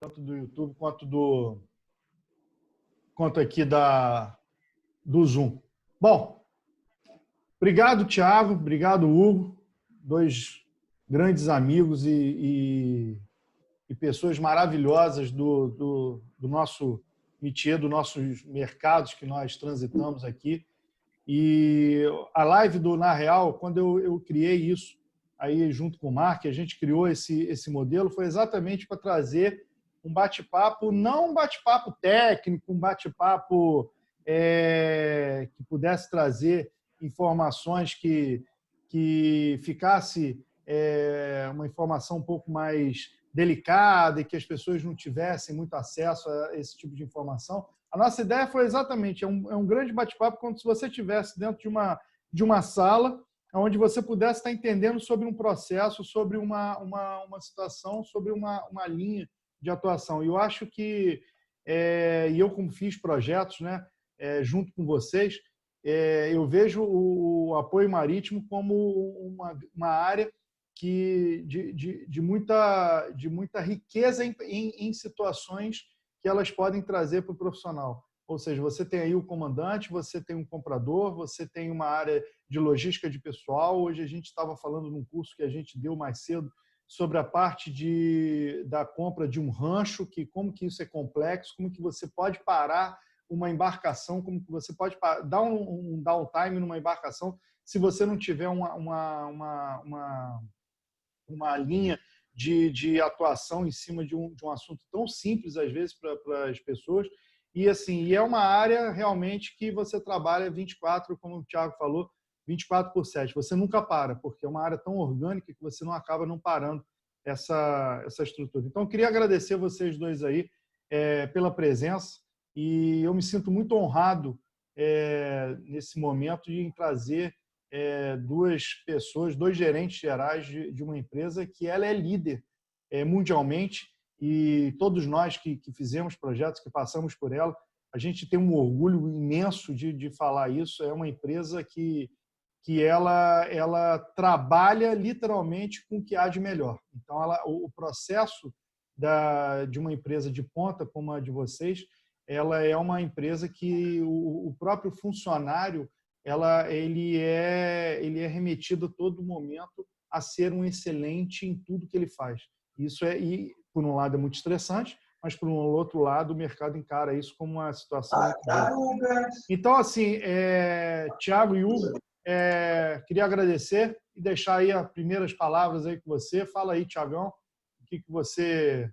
tanto do YouTube quanto aqui do Zoom. Bom, obrigado, Thiago, obrigado, Hugo, dois grandes amigos e pessoas maravilhosas do nosso métier, dos nossos mercados que nós transitamos aqui. E a live do Na Real, quando eu criei isso, aí junto com o Mark, a gente criou esse modelo, foi exatamente para trazer um bate-papo, não um bate-papo técnico, um bate-papo que pudesse trazer informações que ficasse uma informação um pouco mais delicada e que as pessoas não tivessem muito acesso a esse tipo de informação. A nossa ideia foi exatamente, é um grande bate-papo, como se você estivesse dentro de uma sala onde você pudesse estar entendendo sobre um processo, sobre uma situação, sobre uma linha de atuação. E eu acho que, e eu como fiz projetos, né, junto com vocês, eu vejo o apoio marítimo como uma área de muita riqueza em situações que elas podem trazer para o profissional. Ou seja, você tem aí o comandante, você tem um comprador, você tem uma área de logística de pessoal. Hoje a gente estava falando num curso que a gente deu mais cedo sobre a parte da compra de um rancho, como que isso é complexo, como que você pode parar uma embarcação, como que você pode dar um downtime numa embarcação se você não tiver uma linha de atuação em cima de um assunto tão simples, às vezes, para as pessoas. E, assim, é uma área realmente que você trabalha 24, como o Thiago falou, 24/7. Você nunca para, porque é uma área tão orgânica que você não acaba não parando essa estrutura. Então, eu queria agradecer vocês dois aí pela presença e eu me sinto muito honrado nesse momento de trazer duas pessoas, dois gerentes gerais de uma empresa que ela é líder mundialmente e todos nós que fizemos projetos, que passamos por ela, a gente tem um orgulho imenso de falar isso. É uma empresa que ela trabalha literalmente com o que há de melhor. Então, o processo de uma empresa de ponta como a de vocês, ela é uma empresa que o próprio funcionário ele é remetido a todo momento a ser um excelente em tudo que ele faz. Isso e por um lado é muito estressante, mas por um outro lado o mercado encara isso como uma situação muito boa. Então, assim, Thiago e Hugo, queria agradecer e deixar aí as primeiras palavras aí com você. Fala aí, Thiagão, o que você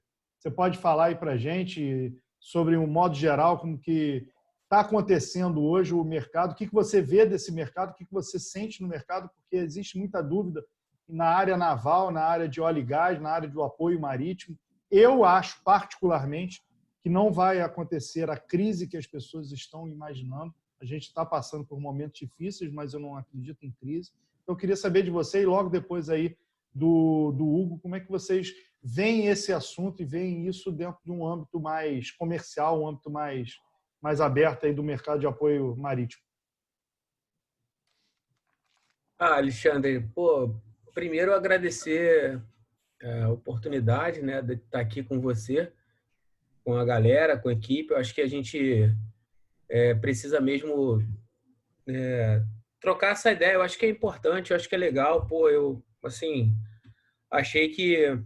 pode falar aí para a gente sobre um modo geral, como que está acontecendo hoje o mercado, o que você vê desse mercado, o que você sente no mercado, porque existe muita dúvida na área naval, na área de óleo e gás, na área do apoio marítimo. Eu acho, particularmente, que não vai acontecer a crise que as pessoas estão imaginando. A gente está passando por momentos difíceis, mas eu não acredito em crise. Então, eu queria saber de você, e logo depois aí do Hugo, como é que vocês veem esse assunto e veem isso dentro de um âmbito mais comercial, um âmbito mais aberto aí do mercado de apoio marítimo. Alexandre, primeiro agradecer a oportunidade, né, de estar aqui com você, com a galera, com a equipe. Eu acho que a gente precisa mesmo trocar essa ideia. Eu acho que é importante, eu acho que é legal. Eu, assim, achei que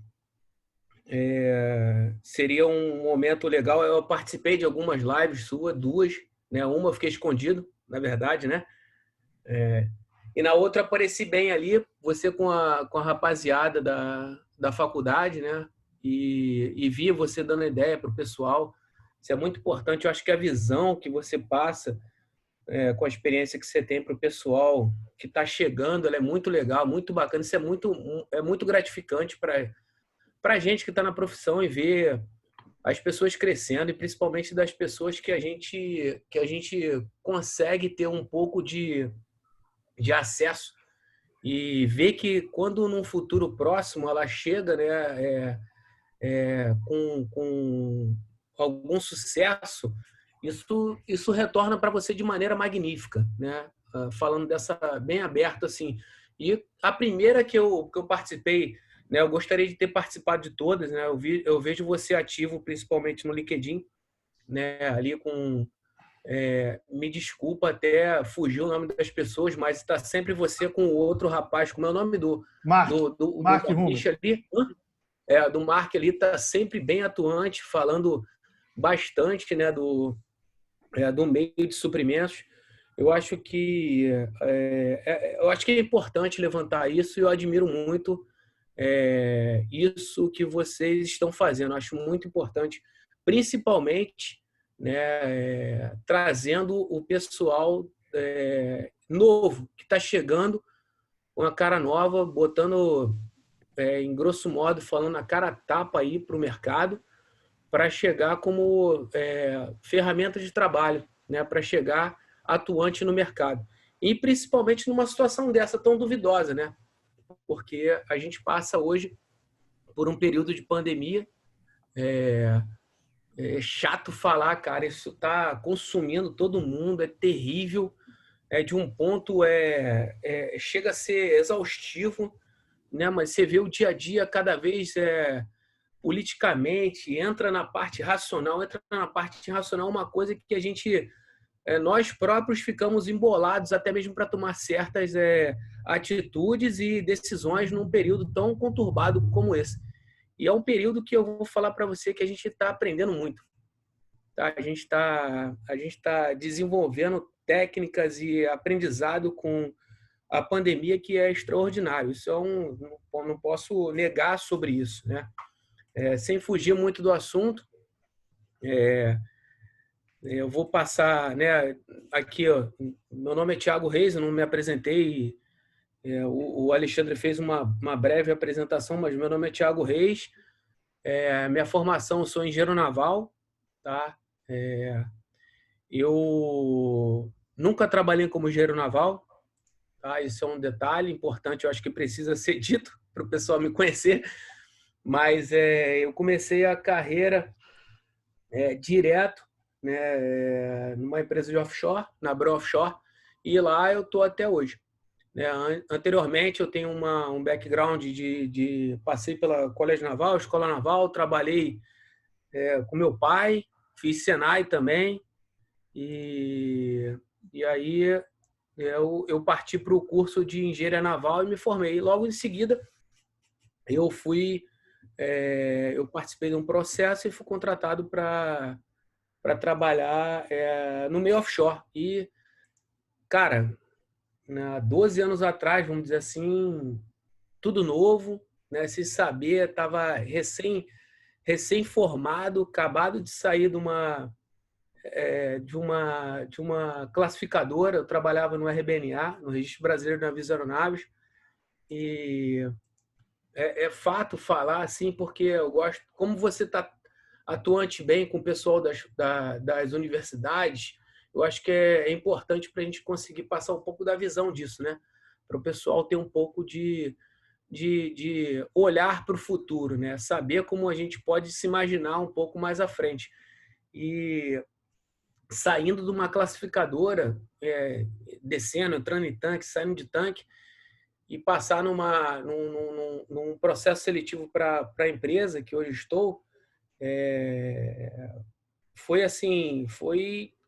seria um momento legal. Eu participei de algumas lives suas, duas, né? Uma eu fiquei escondido, na verdade, né? E na outra apareci bem ali, você com a rapaziada da faculdade, né? E via você dando ideia para o pessoal. Isso é muito importante. Eu acho que a visão que você passa com a experiência que você tem para o pessoal que está chegando, ela é muito legal, muito bacana. Isso é muito gratificante para a gente que está na profissão e ver as pessoas crescendo, e principalmente das pessoas que a gente consegue ter um pouco de acesso e ver que quando num futuro próximo ela chega, né, com algum sucesso, isso retorna para você de maneira magnífica, né? Falando dessa bem aberto assim. E a primeira que eu participei né? Eu gostaria de ter participado de todas, né? Eu vejo você ativo, principalmente no LinkedIn, né? Ali com... me desculpa até fugir o nome das pessoas, mas está sempre você com o outro rapaz, como é o nome do Mark Rumer. Garrincha ali? Do Mark ali, está sempre bem atuante, falando bastante, né, do meio de suprimentos. Eu acho que é importante levantar isso e eu admiro muito isso que vocês estão fazendo. Eu acho muito importante, principalmente, né, trazendo o pessoal novo que está chegando com a cara nova, botando, em grosso modo, falando a cara a tapa aí para o mercado, para chegar como ferramenta de trabalho, né, para chegar atuante no mercado. E principalmente numa situação dessa tão duvidosa, né? Porque a gente passa hoje por um período de pandemia. É chato falar, cara, isso está consumindo todo mundo, é terrível, de um ponto chega a ser exaustivo, né? Mas você vê o dia a dia cada vez politicamente, entra na parte racional, uma coisa que a gente, nós próprios ficamos embolados até mesmo para tomar certas atitudes e decisões num período tão conturbado como esse. E é um período que eu vou falar para você que a gente está aprendendo muito. Tá? A gente tá desenvolvendo técnicas e aprendizado com a pandemia que é extraordinário. Isso não posso negar sobre isso, né? Sem fugir muito do assunto, eu vou passar, né, aqui, ó, meu nome é Thiago Reis, eu não me apresentei, o Alexandre fez uma breve apresentação, mas meu nome é Thiago Reis, minha formação, eu sou engenheiro naval, tá? Eu nunca trabalhei como engenheiro naval, tá? Isso é um detalhe importante, eu acho que precisa ser dito para o pessoal me conhecer, mas eu comecei a carreira direto, né, numa empresa de offshore, na Bro Offshore, e lá eu estou até hoje. Né? Anteriormente eu tenho um background passei pela Colégio Naval, Escola Naval, trabalhei com meu pai, fiz Senai também, e aí eu parti para o curso de engenharia naval e me formei. Logo em seguida eu participei de um processo e fui contratado para trabalhar no meio offshore. E, cara, 12 anos atrás, vamos dizer assim, tudo novo, né? Sem saber, estava recém-formado, acabado de sair de uma classificadora. Eu trabalhava no RBNA, no Registro Brasileiro de Navios e Aeronaves, e é fato falar assim, porque eu gosto, como você está atuante bem com o pessoal das universidades, eu acho que é importante para a gente conseguir passar um pouco da visão disso, né? Para o pessoal ter um pouco de olhar para o futuro, né? Saber como a gente pode se imaginar um pouco mais à frente. E saindo de uma classificadora, descendo, entrando em tanque, saindo de tanque, e passar num processo seletivo para a empresa que hoje estou, foi assim,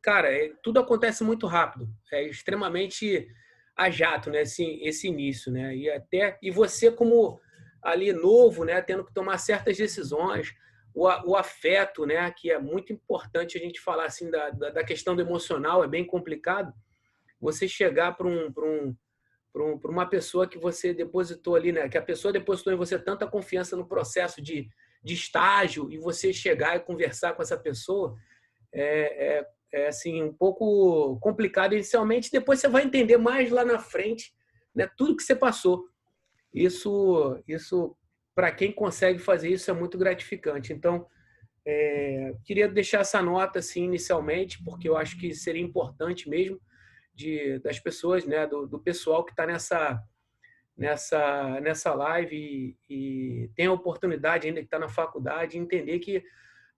cara, tudo acontece muito rápido, é extremamente a jato, né, esse início, né, e você como ali novo, né, tendo que tomar certas decisões, o afeto, né, que é muito importante a gente falar assim da questão do emocional, é bem complicado, você chegar para uma pessoa que você depositou ali, né, que a pessoa depositou em você tanta confiança no processo de estágio, e você chegar e conversar com essa pessoa assim um pouco complicado inicialmente, depois você vai entender mais lá na frente, né, tudo que você passou. Isso para quem consegue fazer isso é muito gratificante. Então, queria deixar essa nota assim inicialmente, porque eu acho que seria importante mesmo das pessoas, né, do pessoal que está nessa live e tem a oportunidade ainda que está na faculdade, entender que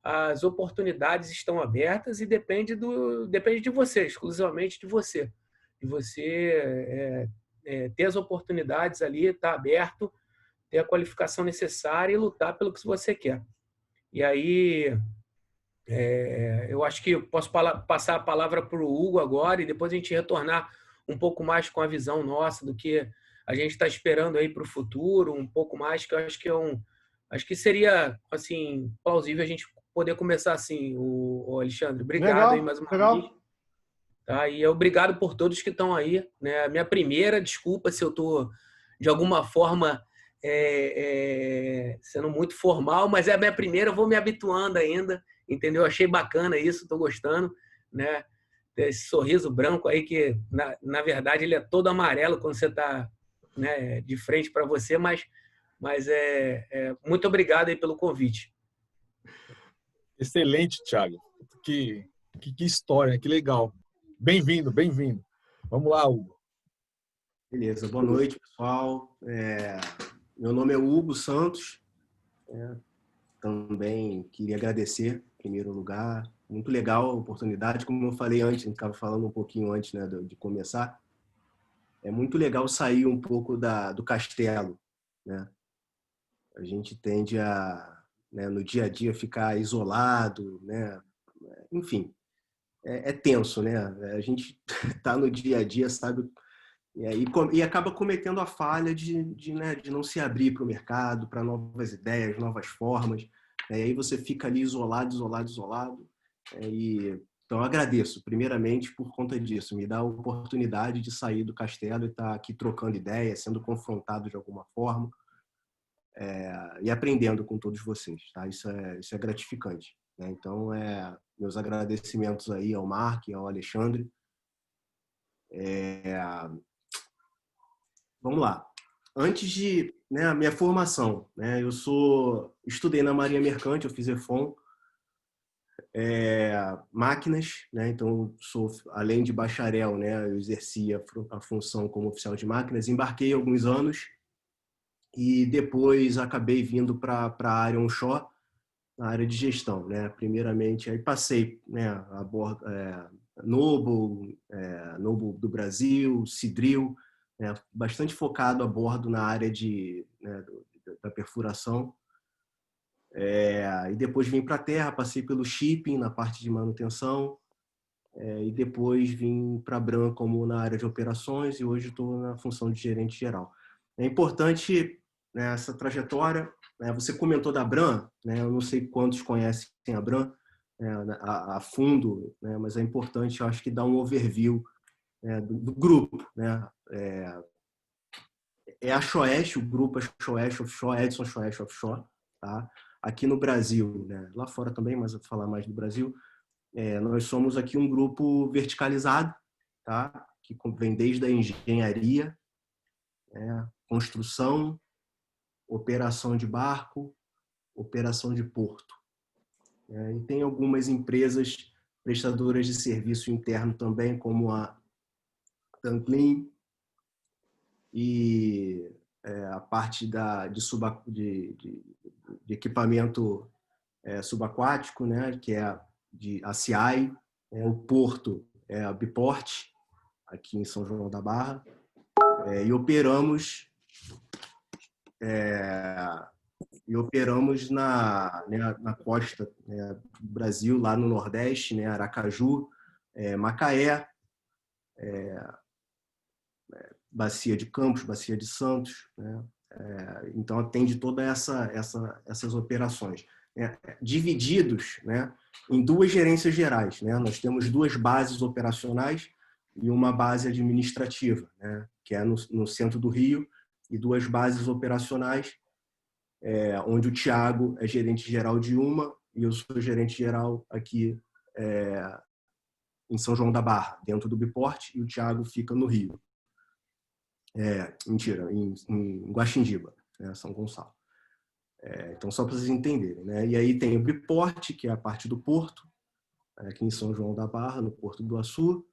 as oportunidades estão abertas e depende de você, exclusivamente de você. De você ter as oportunidades ali, estar aberto, ter a qualificação necessária e lutar pelo que você quer. E aí, eu acho que eu posso passar a palavra para o Hugo agora e depois a gente retornar um pouco mais com a visão nossa do que a gente está esperando aí para o futuro, um pouco mais, que eu acho que acho que seria assim plausível a gente poder começar assim, o Alexandre. Obrigado aí Legal, mais uma vez. legal. Tá? E obrigado por todos que estão aí. Né? A minha primeira, desculpa se eu estou, de alguma forma, sendo muito formal, mas é a minha primeira, eu vou me habituando ainda, entendeu? Achei bacana isso, estou gostando. Né? Esse sorriso branco aí, que, na verdade, ele é todo amarelo quando você está, né, de frente para você, mas muito obrigado aí pelo convite. Excelente, Thiago. Que história, que legal. Bem-vindo, bem-vindo. Vamos lá, Hugo. Beleza, boa noite, pessoal. Meu nome é Hugo Santos. Também queria agradecer, em primeiro lugar. Muito legal a oportunidade. Como eu falei antes, a gente estava falando um pouquinho antes, né, de começar. É muito legal sair um pouco do castelo. Né? A gente tende a, né, no dia a dia, ficar isolado. Né? Enfim, é tenso, né? A gente está no dia a dia, sabe? E acaba cometendo a falha de não se abrir para o mercado, para novas ideias, novas formas. E aí você fica ali isolado. Então, eu agradeço, primeiramente, por conta disso. Me dá a oportunidade de sair do castelo e estar aqui trocando ideias, sendo confrontado de alguma forma e aprendendo com todos vocês. Tá? Isso é gratificante. Né? Então, meus agradecimentos aí ao Mark e ao Alexandre. Vamos lá. Antes de a minha formação, né, estudei na Marinha Mercante, eu fiz EFON, máquinas, né, então além de bacharel, né, eu exercia a função como oficial de máquinas, embarquei alguns anos e depois acabei vindo para a área onshore, na área de gestão, né, primeiramente, aí passei, né, a bordo, Noble do Brasil, Seadrill, bastante focado a bordo na área da perfuração. E depois vim para a terra, passei pelo shipping, na parte de manutenção, e depois vim para a Bram como na área de operações e hoje estou na função de gerente geral. É importante, né, essa trajetória. Você comentou da Bram, né, eu não sei quantos conhecem a Bram a fundo, né, mas é importante, eu acho que dar um overview do grupo, né? A Shoesh, o grupo Shoesh Offshore, Edson Shoesh Offshore, tá? Aqui no Brasil, né? Lá fora também, mas eu vou falar mais do Brasil. Nós somos aqui um grupo verticalizado, tá? Que vem desde a engenharia, construção, operação de barco, operação de porto. E tem algumas empresas prestadoras de serviço interno também, como a Tanklin e a parte de equipamento subaquático, né, que é a CI, o porto é a Biport, aqui em São João da Barra, e operamos na costa do Brasil, lá no Nordeste, né, Aracaju, Macaé, Bacia de Campos, Bacia de Santos, né? Então atende todas essas operações, né? Divididos, né, em duas gerências gerais, né? Nós temos duas bases operacionais e uma base administrativa, né, que é no centro do Rio, e duas bases operacionais, onde o Thiago é gerente geral de uma e eu sou gerente geral aqui em São João da Barra, dentro do Biport, e o Thiago fica no Rio. Em Guaxindiba, né, São Gonçalo. Então, só para vocês entenderem. Né? E aí tem o Biport, que é a parte do porto, aqui em São João da Barra, no Porto do Açu.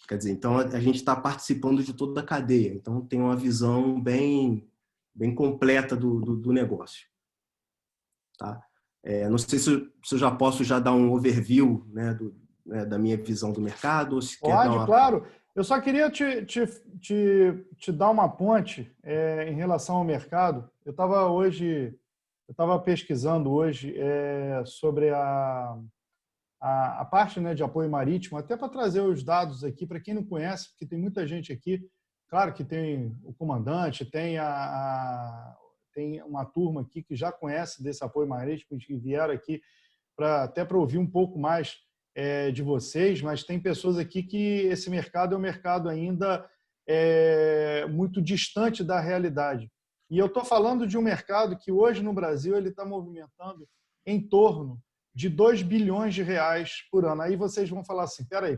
Quer dizer, então a gente está participando de toda a cadeia. Então, tem uma visão bem completa do negócio. Tá? Não sei se eu já posso dar um overview, né, da minha visão do mercado. Ou se Pode, claro. Eu só queria te dar uma ponte em relação ao mercado. Eu estava pesquisando hoje sobre a parte, né, de apoio marítimo, até para trazer os dados aqui, para quem não conhece, porque tem muita gente aqui. Claro que tem o comandante, tem uma turma aqui que já conhece desse apoio marítimo, que vieram aqui até para ouvir um pouco mais de vocês, mas tem pessoas aqui que esse mercado é um mercado ainda muito distante da realidade. E eu estou falando de um mercado que hoje no Brasil ele está movimentando em torno de 2 bilhões de reais por ano. Aí vocês vão falar assim, peraí,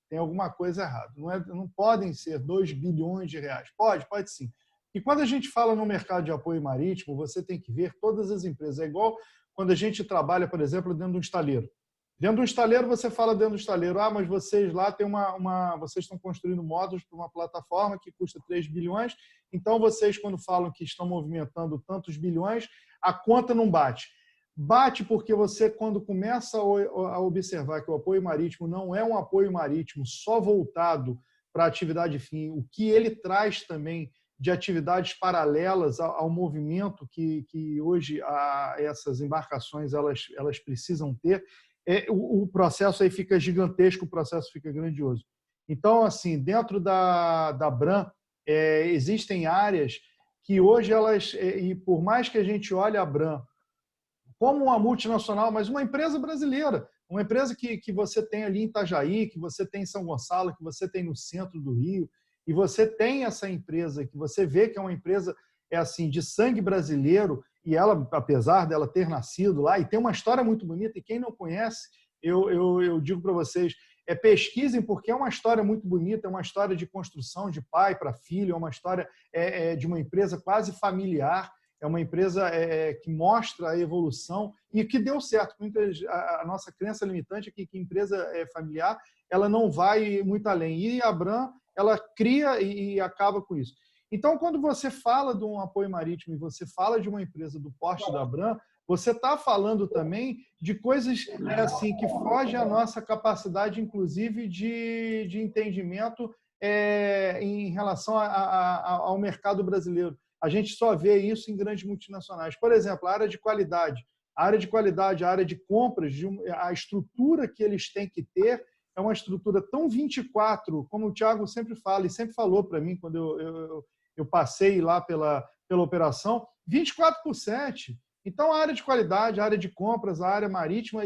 tem alguma coisa errada. Não podem ser 2 bilhões de reais. Pode sim. E quando a gente fala no mercado de apoio marítimo, você tem que ver todas as empresas. É igual quando a gente trabalha, por exemplo, dentro de um estaleiro. Dentro do estaleiro, você fala dentro do estaleiro, mas vocês lá têm vocês estão construindo módulos para uma plataforma que custa 3 bilhões, então vocês, quando falam que estão movimentando tantos bilhões, a conta não bate. Bate porque você, quando começa a observar que o apoio marítimo não é um apoio marítimo só voltado para a atividade fim, o que ele traz também de atividades paralelas ao movimento que hoje essas embarcações elas precisam ter, o processo aí fica gigantesco, o processo fica grandioso. Então, assim, dentro da Bram, existem áreas que hoje e por mais que a gente olhe a Bram como uma multinacional, mas uma empresa brasileira, uma empresa que você tem ali em Itajaí, que você tem em São Gonçalo, que você tem no centro do Rio, e você tem essa empresa que você vê que é uma empresa assim de sangue brasileiro, e ela, apesar dela ter nascido lá, e tem uma história muito bonita, e quem não conhece, eu digo para vocês, pesquisem, porque é uma história muito bonita, é uma história de construção de pai para filho, é uma história de uma empresa quase familiar, é uma empresa que mostra a evolução e que deu certo. A nossa crença limitante é que empresa familiar ela não vai muito além. E a Bram, ela cria e acaba com isso. Então, quando você fala de um apoio marítimo e você fala de uma empresa do porte da Bram, você está falando também de coisas assim que fogem à nossa capacidade, inclusive, de entendimento em relação ao mercado brasileiro. A gente só vê isso em grandes multinacionais. Por exemplo, a área de qualidade. A área de compras, a estrutura que eles têm que ter é uma estrutura tão 24, como o Thiago sempre fala, e sempre falou para mim quando eu passei lá pela operação, 24/7. Então, a área de qualidade, a área de compras, a área marítima,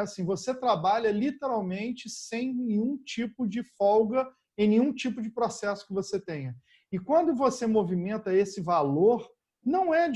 assim, você trabalha literalmente sem nenhum tipo de folga em nenhum tipo de processo que você tenha. E quando você movimenta esse valor, não é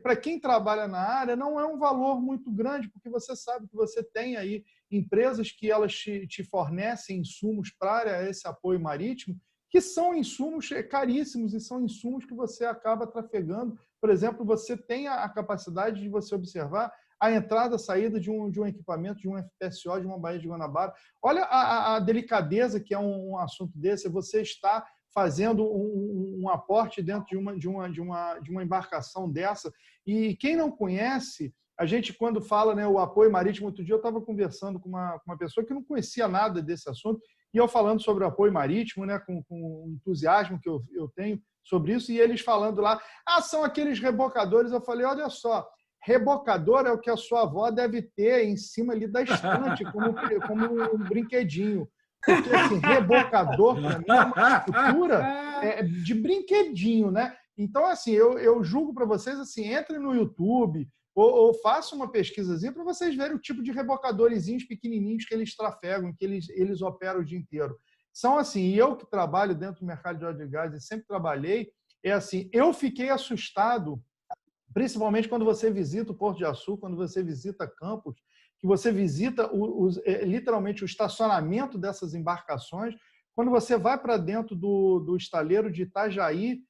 para quem trabalha na área, não é um valor muito grande, porque você sabe que você tem aí empresas que elas te fornecem insumos para esse apoio marítimo, que são insumos caríssimos e são insumos que você acaba trafegando. Por exemplo, você tem a capacidade de você observar a entrada e saída de um equipamento, de um FPSO, de uma Baía de Guanabara. Olha a delicadeza que é um assunto desse, você está fazendo um aporte dentro de uma embarcação dessa. E quem não conhece, a gente quando fala, né, o apoio marítimo, outro dia eu estava conversando com uma pessoa que não conhecia nada desse assunto, e eu falando sobre o apoio marítimo, né, com o entusiasmo que eu tenho sobre isso, e eles falando lá, são aqueles rebocadores. Eu falei, olha só, rebocador é o que a sua avó deve ter em cima ali da estante, como um brinquedinho. Porque, assim, rebocador, para mim, é uma estrutura de brinquedinho, né? Então, assim, eu julgo para vocês, assim, entrem no YouTube ou façam uma pesquisazinha para vocês verem o tipo de rebocadorzinhos pequenininhos que eles trafegam, que eles operam o dia inteiro. São assim, e eu que trabalho dentro do mercado de óleo e gás e sempre trabalhei, assim, eu fiquei assustado, principalmente quando você visita o Porto de Açu, quando você visita Campos, que você visita literalmente o estacionamento dessas embarcações, quando você vai para dentro do estaleiro de Itajaí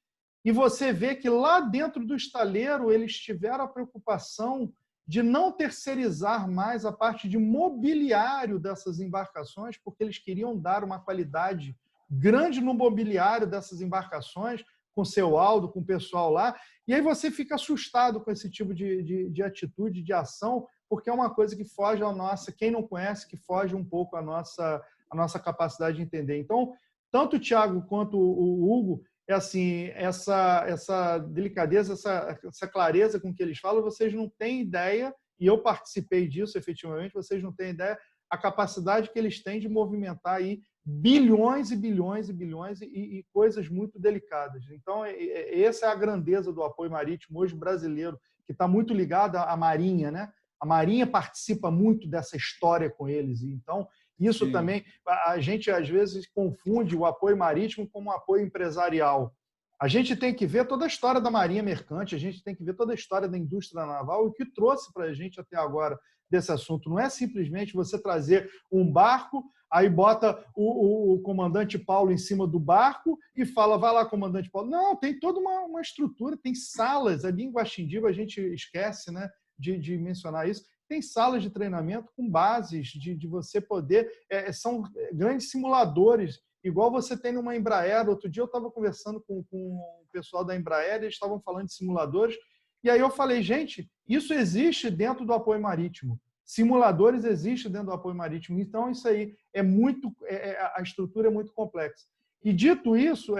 e você vê que lá dentro do estaleiro eles tiveram a preocupação de não terceirizar mais a parte de mobiliário dessas embarcações, porque eles queriam dar uma qualidade grande no mobiliário dessas embarcações, com o seu Aldo, com o pessoal lá, e aí você fica assustado com esse tipo de atitude, de ação, porque é uma coisa que foge à nossa, quem não conhece, que foge um pouco à nossa capacidade de entender. Então, tanto o Thiago quanto o Hugo, é assim, essa delicadeza, essa clareza com que eles falam, vocês não têm ideia, e eu participei disso efetivamente, vocês não têm ideia a capacidade que eles têm de movimentar aí bilhões e bilhões e bilhões e coisas muito delicadas. Então, essa é a grandeza do apoio marítimo hoje brasileiro, que está muito ligado à Marinha, né? A Marinha participa muito dessa história com eles. Então, isso Sim. também, a gente às vezes confunde o apoio marítimo como um apoio empresarial. A gente tem que ver toda a história da Marinha Mercante, a gente tem que ver toda a história da indústria naval e o que trouxe para a gente até agora desse assunto. Não é simplesmente você trazer um barco, aí bota o comandante Paulo em cima do barco e fala, vai lá, comandante Paulo. Não, tem toda uma estrutura, tem salas. Ali em Guaxindiba a gente esquece, né, de mencionar isso. Tem salas de treinamento com bases de você poder... são grandes simuladores, igual você tem numa Embraer. Outro dia eu estava conversando com o pessoal da Embraer, eles estavam falando de simuladores, e aí eu falei, gente, isso existe dentro do apoio marítimo. Simuladores existem dentro do apoio marítimo. Então, isso aí a estrutura é muito complexa. E dito isso,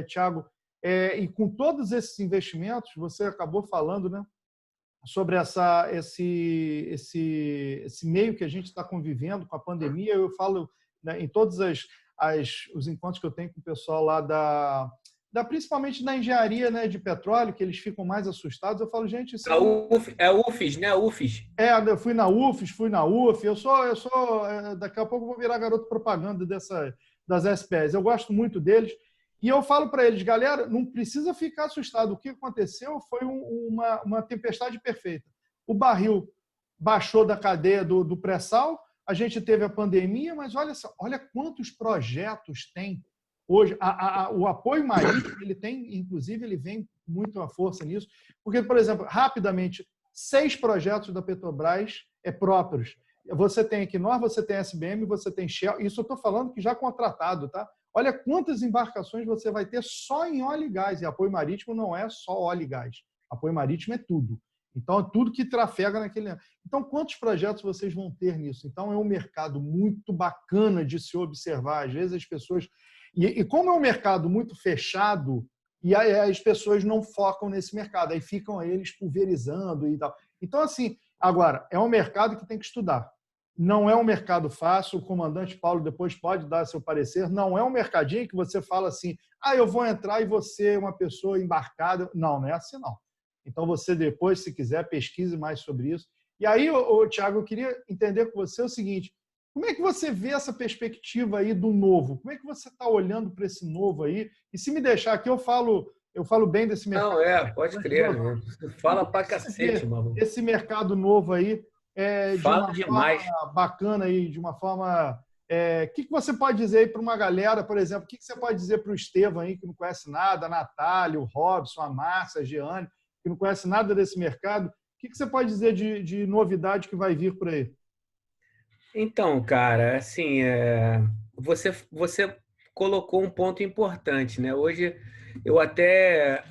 Thiago, e com todos esses investimentos, você acabou falando, né, sobre esse meio que a gente está convivendo com a pandemia. Eu falo, né, em todos os encontros que eu tenho com o pessoal lá principalmente na engenharia, né, de petróleo, que eles ficam mais assustados. Eu falo, gente... Isso é a UFES, né? A UFES. Eu fui na UFES, fui na UF. Eu sou daqui a pouco eu vou virar garoto propaganda das SPS. Eu gosto muito deles. E eu falo para eles, galera, não precisa ficar assustado. O que aconteceu foi uma tempestade perfeita. O barril baixou da cadeia do pré-sal, a gente teve a pandemia, mas olha quantos projetos tem hoje. O apoio marítimo, inclusive, ele vem muito à força nisso, porque, por exemplo, rapidamente, 6 projetos da Petrobras próprios. Você tem Equinor, você tem SBM, você tem Shell, isso eu estou falando que já contratado, tá? Olha quantas embarcações você vai ter só em óleo e gás, e apoio marítimo não é só óleo e gás. Apoio marítimo é tudo. Então, é tudo que trafega naquele... Então, quantos projetos vocês vão ter nisso? Então, é um mercado muito bacana de se observar. Às vezes, as pessoas... E como é um mercado muito fechado, e as pessoas não focam nesse mercado, aí ficam eles pulverizando e tal. Então, assim, agora, é um mercado que tem que estudar. Não é um mercado fácil, o comandante Paulo depois pode dar seu parecer, não é um mercadinho que você fala assim, eu vou entrar e você é uma pessoa embarcada. Não é assim, não. Então, você depois, se quiser, pesquise mais sobre isso. E aí, Thiago, eu queria entender com você o seguinte, como é que você vê essa perspectiva aí do novo? Como é que você está olhando para esse novo aí? E se me deixar aqui, eu falo bem desse mercado. Não, pode crer. Né? Fala pra cacete, mano. Esse mercado novo aí, Fala demais. Forma bacana aí, de uma forma... O que você pode dizer aí para uma galera, por exemplo, o que você pode dizer para o Estevam aí, que não conhece nada, a Natália, o Robson, a Márcia, a Jeane, que não conhece nada desse mercado? O que você pode dizer de novidade que vai vir por aí? Então, cara, assim, você colocou um ponto importante, né? Hoje eu até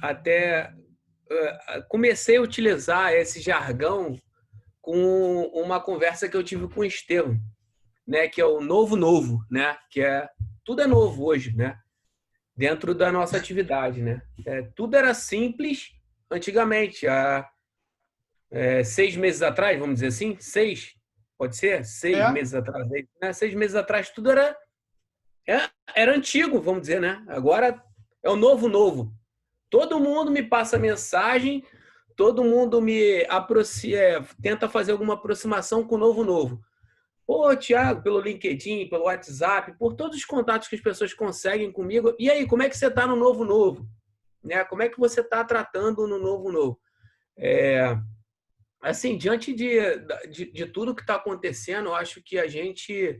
comecei a utilizar esse jargão com uma conversa que eu tive com o Estevam, né? Que é o novo, né? Tudo é novo hoje, né? Dentro da nossa atividade, né? Tudo era simples antigamente, há 6 meses atrás, vamos dizer assim, 6. Pode ser? 6 meses atrás. Né? 6 meses atrás tudo era antigo, vamos dizer, né? Agora é o novo. Todo mundo me passa mensagem, todo mundo me tenta fazer alguma aproximação com o novo. Pô, Thiago, pelo LinkedIn, pelo WhatsApp, por todos os contatos que as pessoas conseguem comigo. E aí, como é que você está no novo? Né? Como é que você está tratando no novo? Assim, diante de tudo que está acontecendo, eu acho que a gente,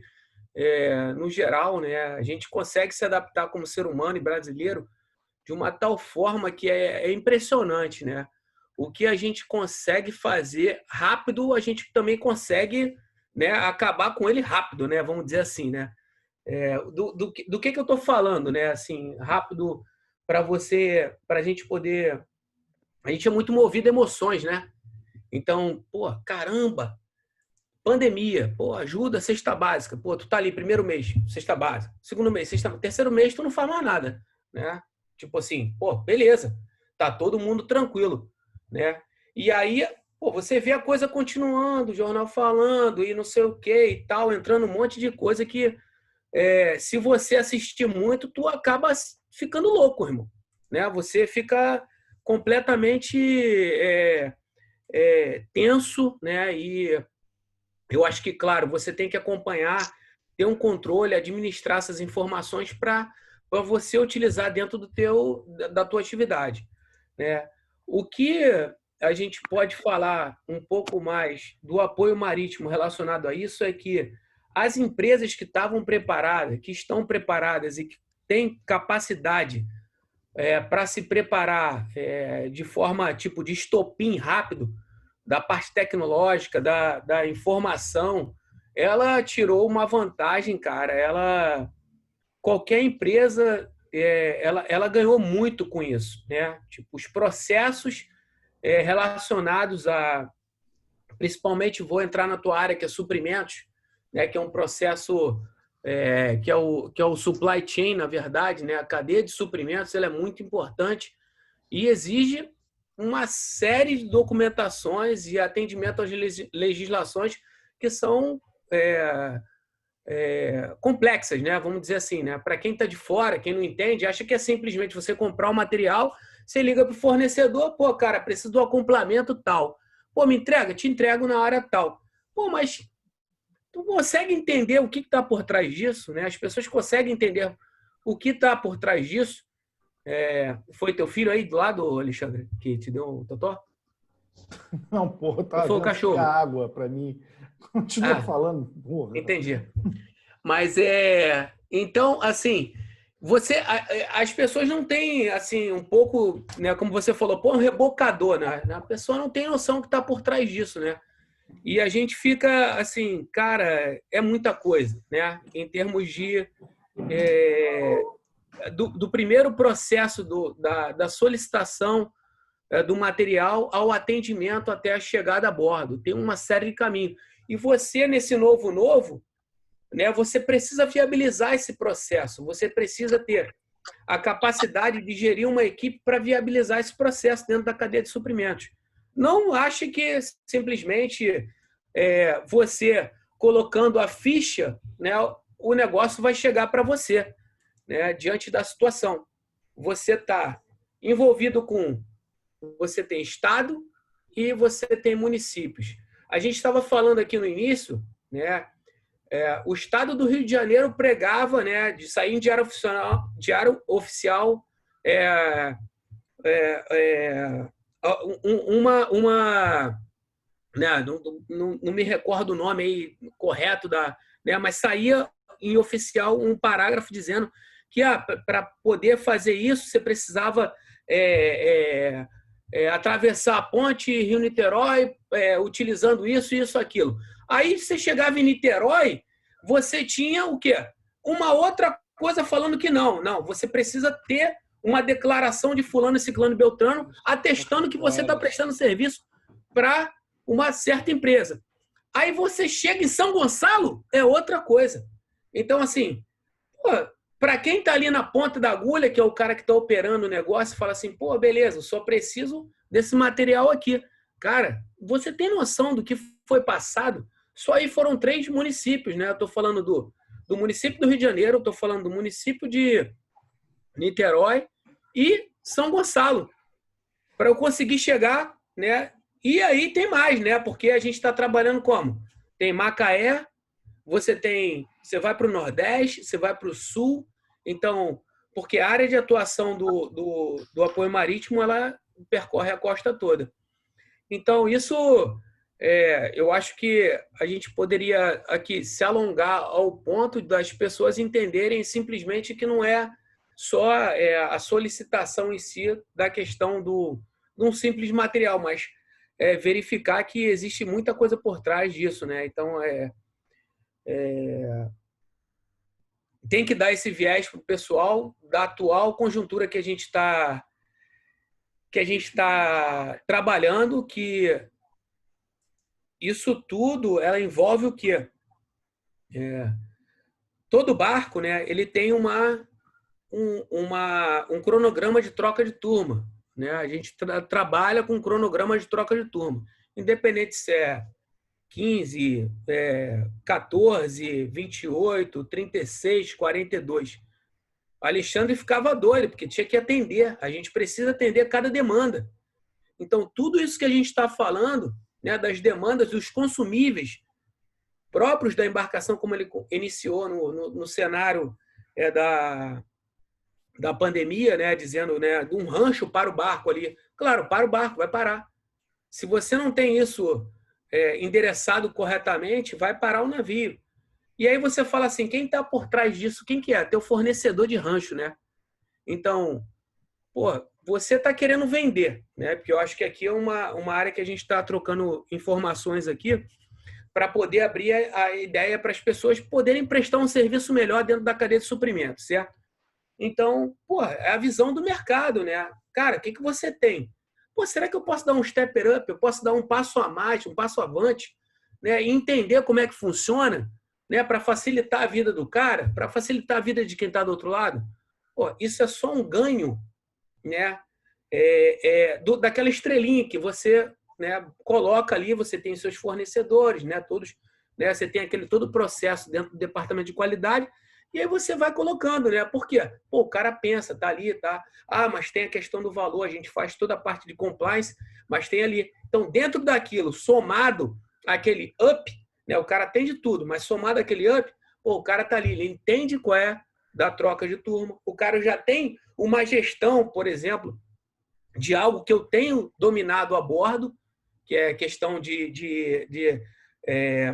no geral, né, a gente consegue se adaptar como ser humano e brasileiro de uma tal forma que é impressionante, né? O que a gente consegue fazer rápido, a gente também consegue, né, acabar com ele rápido, né? Vamos dizer assim, né? Do que eu estou falando, né? Assim, rápido para a gente poder... A gente é muito movido a emoções, né? Então, pô, caramba, pandemia, pô, ajuda, cesta básica. Pô, tu tá ali, primeiro mês, cesta básica. Segundo mês, terceiro mês, tu não faz mais nada, né? Tipo assim, pô, beleza. Tá todo mundo tranquilo, né? E aí, pô, você vê a coisa continuando, o jornal falando e não sei o que e tal, entrando um monte de coisa que se você assistir muito, tu acaba ficando louco, irmão. Né? Você fica completamente tenso, né? E eu acho que, claro, você tem que acompanhar, ter um controle, administrar essas informações para você utilizar dentro da tua atividade. Né? O que a gente pode falar um pouco mais do apoio marítimo relacionado a isso é que as empresas que estavam preparadas, que estão preparadas e que têm capacidade para se preparar de forma tipo de estopim rápido, da parte tecnológica, da informação, ela tirou uma vantagem, cara. Qualquer empresa, ela ganhou muito com isso, né? Tipo, os processos relacionados a, principalmente vou entrar na tua área que é suprimentos, né? Que é um processo que é o supply chain, na verdade, né? A cadeia de suprimentos, ela é muito importante e exige uma série de documentações e atendimento às legislações que são complexas, né? Vamos dizer assim, né? Para quem está de fora, quem não entende, acha que é simplesmente você comprar o material, você liga para o fornecedor, pô, cara, preciso do acoplamento tal. Pô, me entrega? Te entrego na hora tal. Pô, mas tu consegue entender o que está por trás disso, né? As pessoas conseguem entender o que está por trás disso. Foi teu filho aí do lado, Alexandre, que te deu um totó? Não, porra, Ou tá foi o vendo cachorro? água para mim. Continua Ah, falando, porra. entendi. Mas então, assim, as pessoas não têm, assim, um pouco, né, como você falou, pô, um rebocador, né? A pessoa não tem noção que está por trás disso, né? E a gente fica, assim, cara, é muita coisa, né? Em termos de do primeiro processo da solicitação do material ao atendimento até a chegada a bordo. Tem uma série de caminhos. E você, nesse novo, né, você precisa viabilizar esse processo. Você precisa ter a capacidade de gerir uma equipe para viabilizar esse processo dentro da cadeia de suprimentos. Não ache que simplesmente você colocando a ficha, né, o negócio vai chegar para você, né, diante da situação. Você está envolvido você tem estado e você tem municípios. A gente estava falando aqui no início, né? O estado do Rio de Janeiro pregava, né, de sair em diário oficial né, não me recordo o nome aí correto né, mas saía em oficial um parágrafo dizendo que para poder fazer isso você precisava atravessar a ponte Rio-Niterói utilizando isso, aquilo. Aí você chegava em Niterói, você tinha o quê? Uma outra coisa falando que não, você precisa ter uma declaração de fulano, ciclano e beltrano atestando que você está prestando serviço para uma certa empresa. Aí você chega em São Gonçalo, é outra coisa. Então, assim, para quem está ali na ponta da agulha, que é o cara que está operando o negócio, fala assim, pô, beleza, eu só preciso desse material aqui. Cara, você tem noção do que foi passado? Só aí foram 3 municípios, né? Eu estou falando do município do Rio de Janeiro, estou falando do município de Niterói e São Gonçalo, para eu conseguir chegar, né? E aí tem mais, né? Porque a gente está trabalhando como? Tem Macaé, você vai para o Nordeste, você vai para o Sul. Então, porque a área de atuação do apoio marítimo, ela percorre a costa toda. Então, isso eu acho que a gente poderia aqui se alongar ao ponto das pessoas entenderem simplesmente que não é só a solicitação em si da questão de um simples material, mas verificar que existe muita coisa por trás disso, né? Então, tem que dar esse viés para o pessoal da atual conjuntura que a gente está trabalhando, que isso tudo, ela envolve o quê? Todo barco, né, ele tem um cronograma de troca de turma, né? A gente trabalha com um cronograma de troca de turma, independente se é 15, 14, 28, 36, 42. O Alexandre ficava doido, porque tinha que atender. A gente precisa atender cada demanda. Então, tudo isso que a gente está falando, né, das demandas, dos consumíveis próprios da embarcação, como ele iniciou no cenário da pandemia, né, dizendo, né, de um rancho para o barco ali. Claro, para o barco, vai parar. Se você não tem isso endereçado corretamente, vai parar o navio. E aí você fala assim, quem está por trás disso? Quem que é? Teu fornecedor de rancho, né? Então, você está querendo vender, né? Porque eu acho que aqui é uma área que a gente está trocando informações aqui para poder abrir a ideia para as pessoas poderem prestar um serviço melhor dentro da cadeia de suprimento, certo? Então, é a visão do mercado, né? Cara, o que você tem? Será que eu posso dar um step up? Eu posso dar um passo a mais, um passo avante, né? E entender como é que funciona, né? Para facilitar a vida do cara, para facilitar a vida de quem está do outro lado. Isso é só um ganho, né? Daquela estrelinha que você, né, coloca ali, você tem seus fornecedores, né? Todos, né? Você tem todo o processo dentro do departamento de qualidade. E aí você vai colocando, né? Por quê? O cara pensa, tá ali, tá? Mas tem a questão do valor, a gente faz toda a parte de compliance, mas tem ali. Então, dentro daquilo, somado aquele up, né? O cara tem de tudo, mas somado aquele up, o cara tá ali, ele entende qual é da troca de turma, o cara já tem uma gestão, por exemplo, de algo que eu tenho dominado a bordo, que é questão de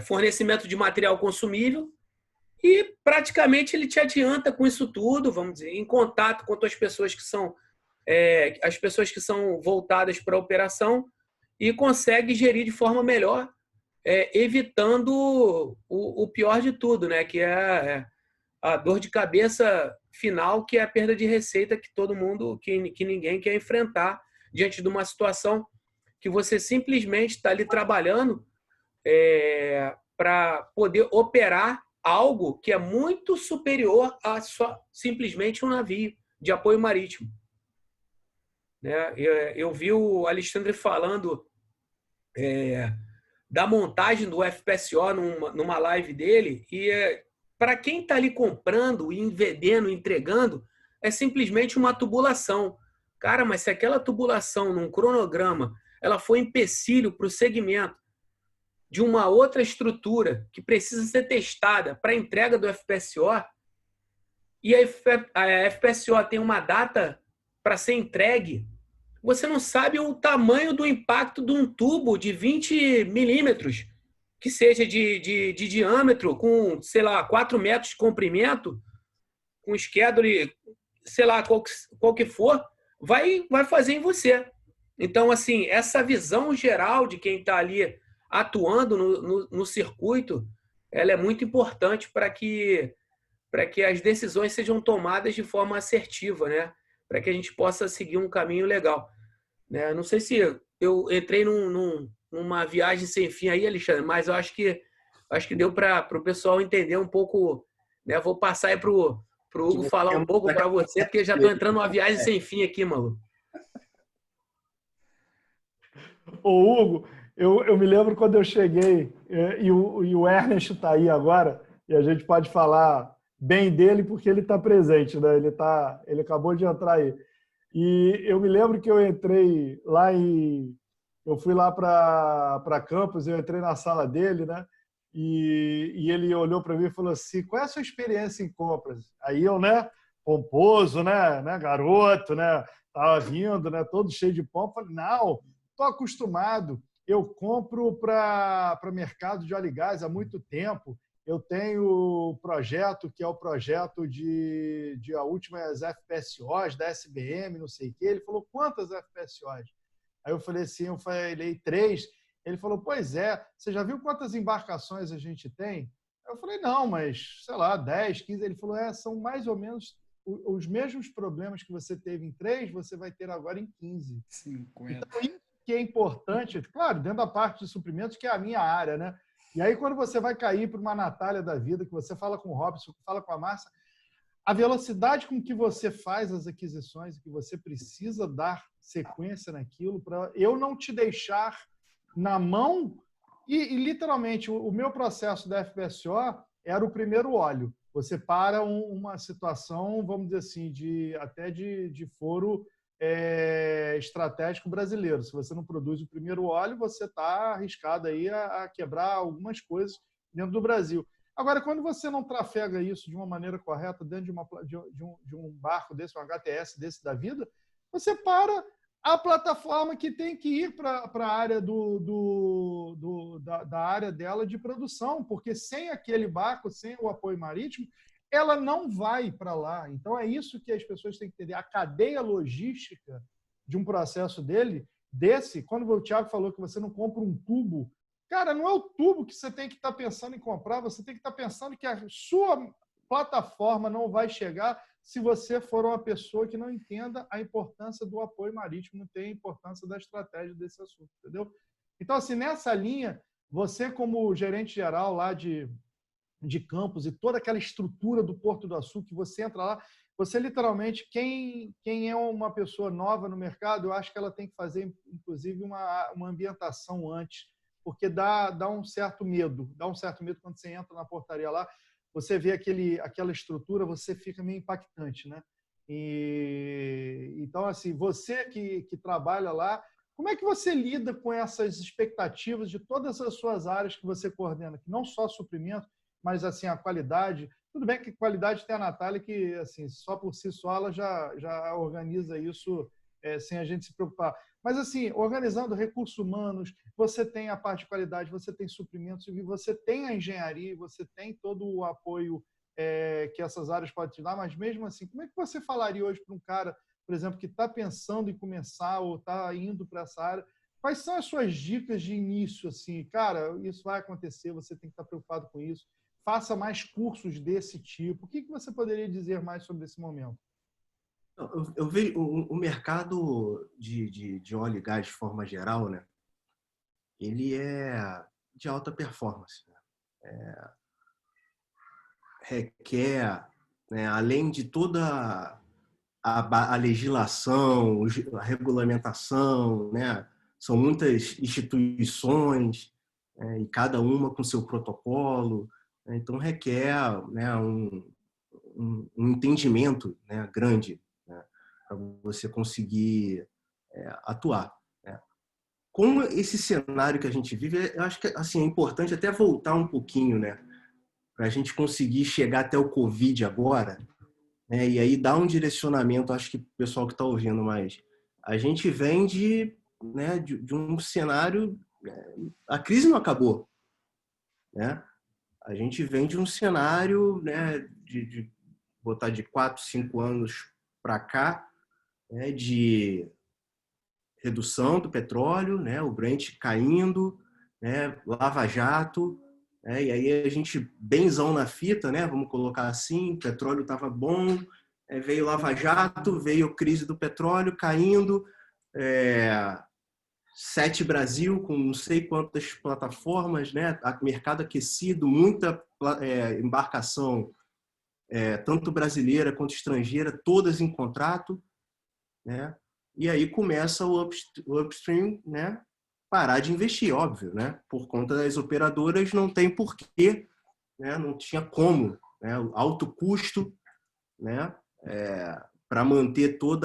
fornecimento de material consumível, e praticamente ele te adianta com isso tudo, vamos dizer, em contato com as pessoas que são voltadas para a operação e consegue gerir de forma melhor, evitando o pior de tudo, né? Que é a dor de cabeça final, que é a perda de receita que todo mundo, que ninguém quer enfrentar diante de uma situação que você simplesmente está ali trabalhando para poder operar algo que é muito superior a só simplesmente um navio de apoio marítimo. Né? Eu vi o Alexandre falando da montagem do FPSO numa live dele, e para quem está ali comprando, vendendo, entregando, é simplesmente uma tubulação. Cara, mas se aquela tubulação num cronograma ela foi empecilho para o segmento de uma outra estrutura que precisa ser testada para a entrega do FPSO, e a FPSO tem uma data para ser entregue, você não sabe o tamanho do impacto de um tubo de 20 milímetros, que seja de diâmetro, com, sei lá, 4 metros de comprimento, com schedule, sei lá, qual que for, vai fazer em você. Então, assim, essa visão geral de quem está ali atuando no circuito, ela é muito importante para que as decisões sejam tomadas de forma assertiva, né? Para que a gente possa seguir um caminho legal. Né? Não sei se eu entrei numa viagem sem fim aí, Alexandre, mas eu acho que deu para o pessoal entender um pouco. Né? Vou passar aí para o Hugo falar um pouco para você, porque já estou entrando numa viagem sem fim aqui, maluco. Ô, Hugo, eu me lembro quando eu cheguei, e o Ernest está aí agora, e a gente pode falar bem dele porque ele está presente, né? Ele acabou de entrar aí. E eu me lembro que eu entrei lá eu fui lá para Campos, eu entrei na sala dele, né? E ele olhou para mim e falou assim: qual é a sua experiência em compras? Aí eu, né, pomposo, né, garoto, né, tava vindo, né, todo cheio de pompa, falei: não, tô acostumado, eu compro para mercado de óleo e gás há muito tempo. Eu tenho o projeto, que é o projeto de a últimas FPSOs da SBM, não sei o quê. Ele falou: quantas FPSOs? Aí eu falei assim, eu falei 3. Ele falou: pois é, você já viu quantas embarcações a gente tem? Eu falei: não, mas, sei lá, 10, 15. Ele falou: são mais ou menos os mesmos problemas que você teve em 3, você vai ter agora em 15. 50. Então, isso que é importante, claro, dentro da parte de suprimentos, que é a minha área, né? E aí, quando você vai cair para uma Natália da vida, que você fala com o Robson, que fala com a Márcia, a velocidade com que você faz as aquisições, que você precisa dar sequência naquilo, para eu não te deixar na mão. E literalmente, o meu processo da FPSO era o primeiro óleo. Você para uma situação, vamos dizer assim, até de foro estratégico brasileiro. Se você não produz o primeiro óleo, você está arriscado aí a quebrar algumas coisas dentro do Brasil. Agora, quando você não trafega isso de uma maneira correta dentro de um barco desse, um HTS desse da vida, você para a plataforma que tem que ir para a área da área dela de produção, porque sem aquele barco, sem o apoio marítimo, ela não vai para lá. Então, é isso que as pessoas têm que entender. A cadeia logística de um processo desse, quando o Thiago falou que você não compra um tubo, cara, não é o tubo que você tem que estar pensando em comprar, você tem que estar pensando que a sua plataforma não vai chegar se você for uma pessoa que não entenda a importância do apoio marítimo, não tem a importância da estratégia desse assunto, entendeu? Então, assim, nessa linha, você como gerente geral lá de campos e toda aquela estrutura do Porto do Açu, que você entra lá, você literalmente, quem é uma pessoa nova no mercado, eu acho que ela tem que fazer, inclusive, uma ambientação antes, porque dá um certo medo. Dá um certo medo quando você entra na portaria lá, você vê aquela estrutura, você fica meio impactante, né? Então, assim, você que trabalha lá, como é que você lida com essas expectativas de todas as suas áreas que você coordena, que não só suprimento, mas assim a qualidade? Tudo bem que qualidade tem a Natália, que assim, só por si só ela já organiza isso sem a gente se preocupar. Mas, assim, organizando recursos humanos, você tem a parte de qualidade, você tem suprimentos, você tem a engenharia, você tem todo o apoio que essas áreas podem te dar, mas mesmo assim, como é que você falaria hoje para um cara, por exemplo, que está pensando em começar ou está indo para essa área? Quais são as suas dicas de início? Assim, cara, isso vai acontecer, você tem que estar preocupado com isso. Faça mais cursos desse tipo. O que você poderia dizer mais sobre esse momento? Eu vejo o mercado de óleo e gás de forma geral, né? Ele é de alta performance. Né? Requer, né, além de toda a legislação, a regulamentação, né? São muitas instituições, e cada uma com seu protocolo. Né? Então, requer, né, um entendimento, né, grande, né, para você conseguir atuar. Né? Com esse cenário que a gente vive, eu acho que assim, é importante até voltar um pouquinho, né, para a gente conseguir chegar até o Covid agora, né, e aí dar um direcionamento, acho que o pessoal que está ouvindo mais. A gente vem né, de um cenário, a crise não acabou, né? A gente vem de um cenário, né, de botar de 4, 5 anos para cá, né, de redução do petróleo, né, o Brent caindo, né, Lava Jato, né, e aí a gente benzão na fita, né, vamos colocar assim, o petróleo estava bom, veio Lava Jato, veio crise do petróleo caindo, Sete Brasil com não sei quantas plataformas, né, mercado aquecido, muita embarcação, tanto brasileira quanto estrangeira, todas em contrato, né? E aí começa o upstream, né, parar de investir, óbvio, né? Por conta das operadoras não tem porquê, né? Não tinha como, né? Alto custo, né? Para manter todo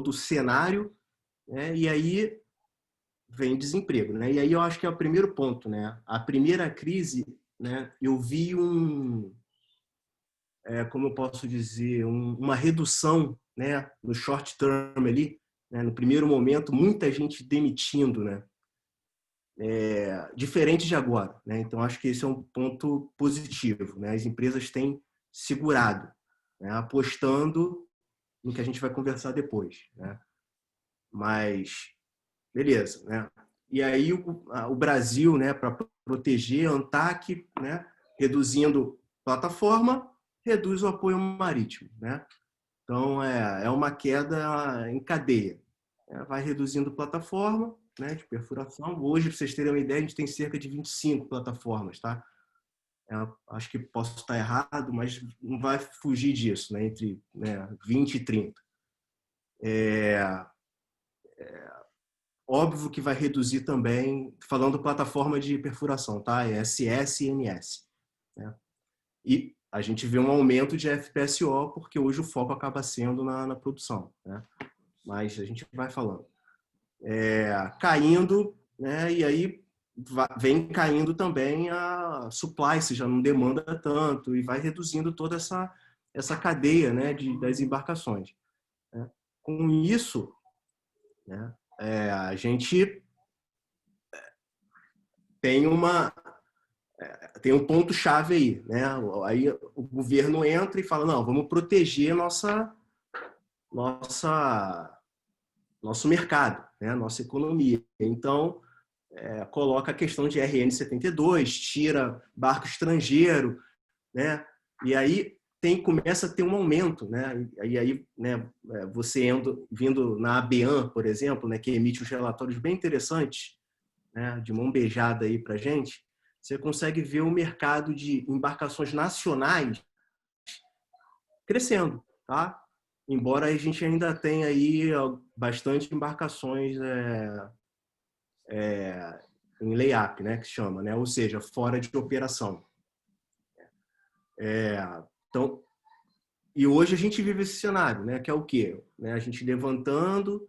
o cenário, né? E aí vem desemprego, né? E aí eu acho que é o primeiro ponto, né? A primeira crise, né? Eu vi como eu posso dizer, uma redução, né, no short term ali, né, no primeiro momento, muita gente demitindo, né, diferente de agora, né, então acho que esse é um ponto positivo, né, as empresas têm segurado, né, apostando no que a gente vai conversar depois, né, mas beleza, né, e aí o Brasil, né, para proteger a ANTAQ, né, reduzindo plataforma, reduz o apoio marítimo, né? Então, é uma queda em cadeia. vai reduzindo plataforma, né, de perfuração. Hoje, para vocês terem uma ideia, a gente tem cerca de 25 plataformas, tá? Acho que posso estar errado, mas não vai fugir disso, né, entre 20 e 30. Óbvio que vai reduzir também, falando plataforma de perfuração, tá? É SS e NS, né? E a gente vê um aumento de FPSO, porque hoje o foco acaba sendo na produção, né? Mas a gente vai falando. Caindo, né? E aí vem caindo também a supply, se já não demanda tanto, e vai reduzindo toda essa cadeia, né, das embarcações, né? Com isso, né, a gente tem um ponto-chave aí, né? Aí o governo entra e fala, não, vamos proteger nosso mercado, né? Nossa economia. Então, coloca a questão de RN72, tira barco estrangeiro, né? E aí começa a ter um aumento, né? E aí, né, você vindo na ABAN, por exemplo, né, que emite os relatórios bem interessantes, né, de mão beijada aí para a gente, você consegue ver o mercado de embarcações nacionais crescendo, tá? Embora a gente ainda tenha aí bastante embarcações em lay-up, né, que se chama, né? Ou seja, fora de operação. Então, e hoje a gente vive esse cenário, né, que é o quê? Né, a gente levantando,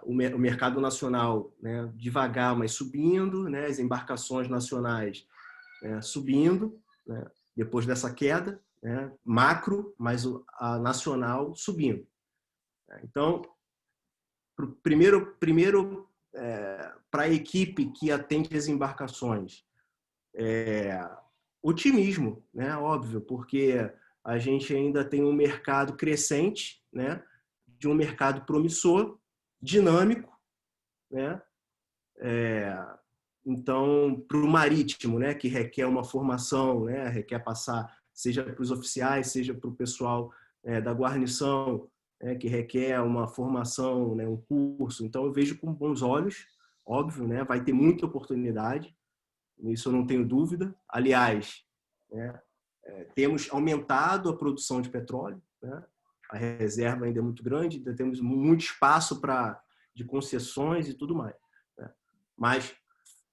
o mercado nacional, né, devagar, mas subindo, né, as embarcações nacionais subindo, né, depois dessa queda, né, macro, mas a nacional subindo. Então, primeiro para a equipe que atende as embarcações, otimismo, né, óbvio, porque a gente ainda tem um mercado crescente, né, de um mercado promissor, dinâmico, né? Então, para o marítimo, né, que requer uma formação, né, requer passar, seja para os oficiais, seja para o pessoal da guarnição, né, que requer uma formação, né, um curso. Então, eu vejo com bons olhos, óbvio, né, vai ter muita oportunidade, isso eu não tenho dúvida. Aliás, né, temos aumentado a produção de petróleo, né? A reserva ainda é muito grande, ainda temos muito espaço de concessões e tudo mais, né? Mas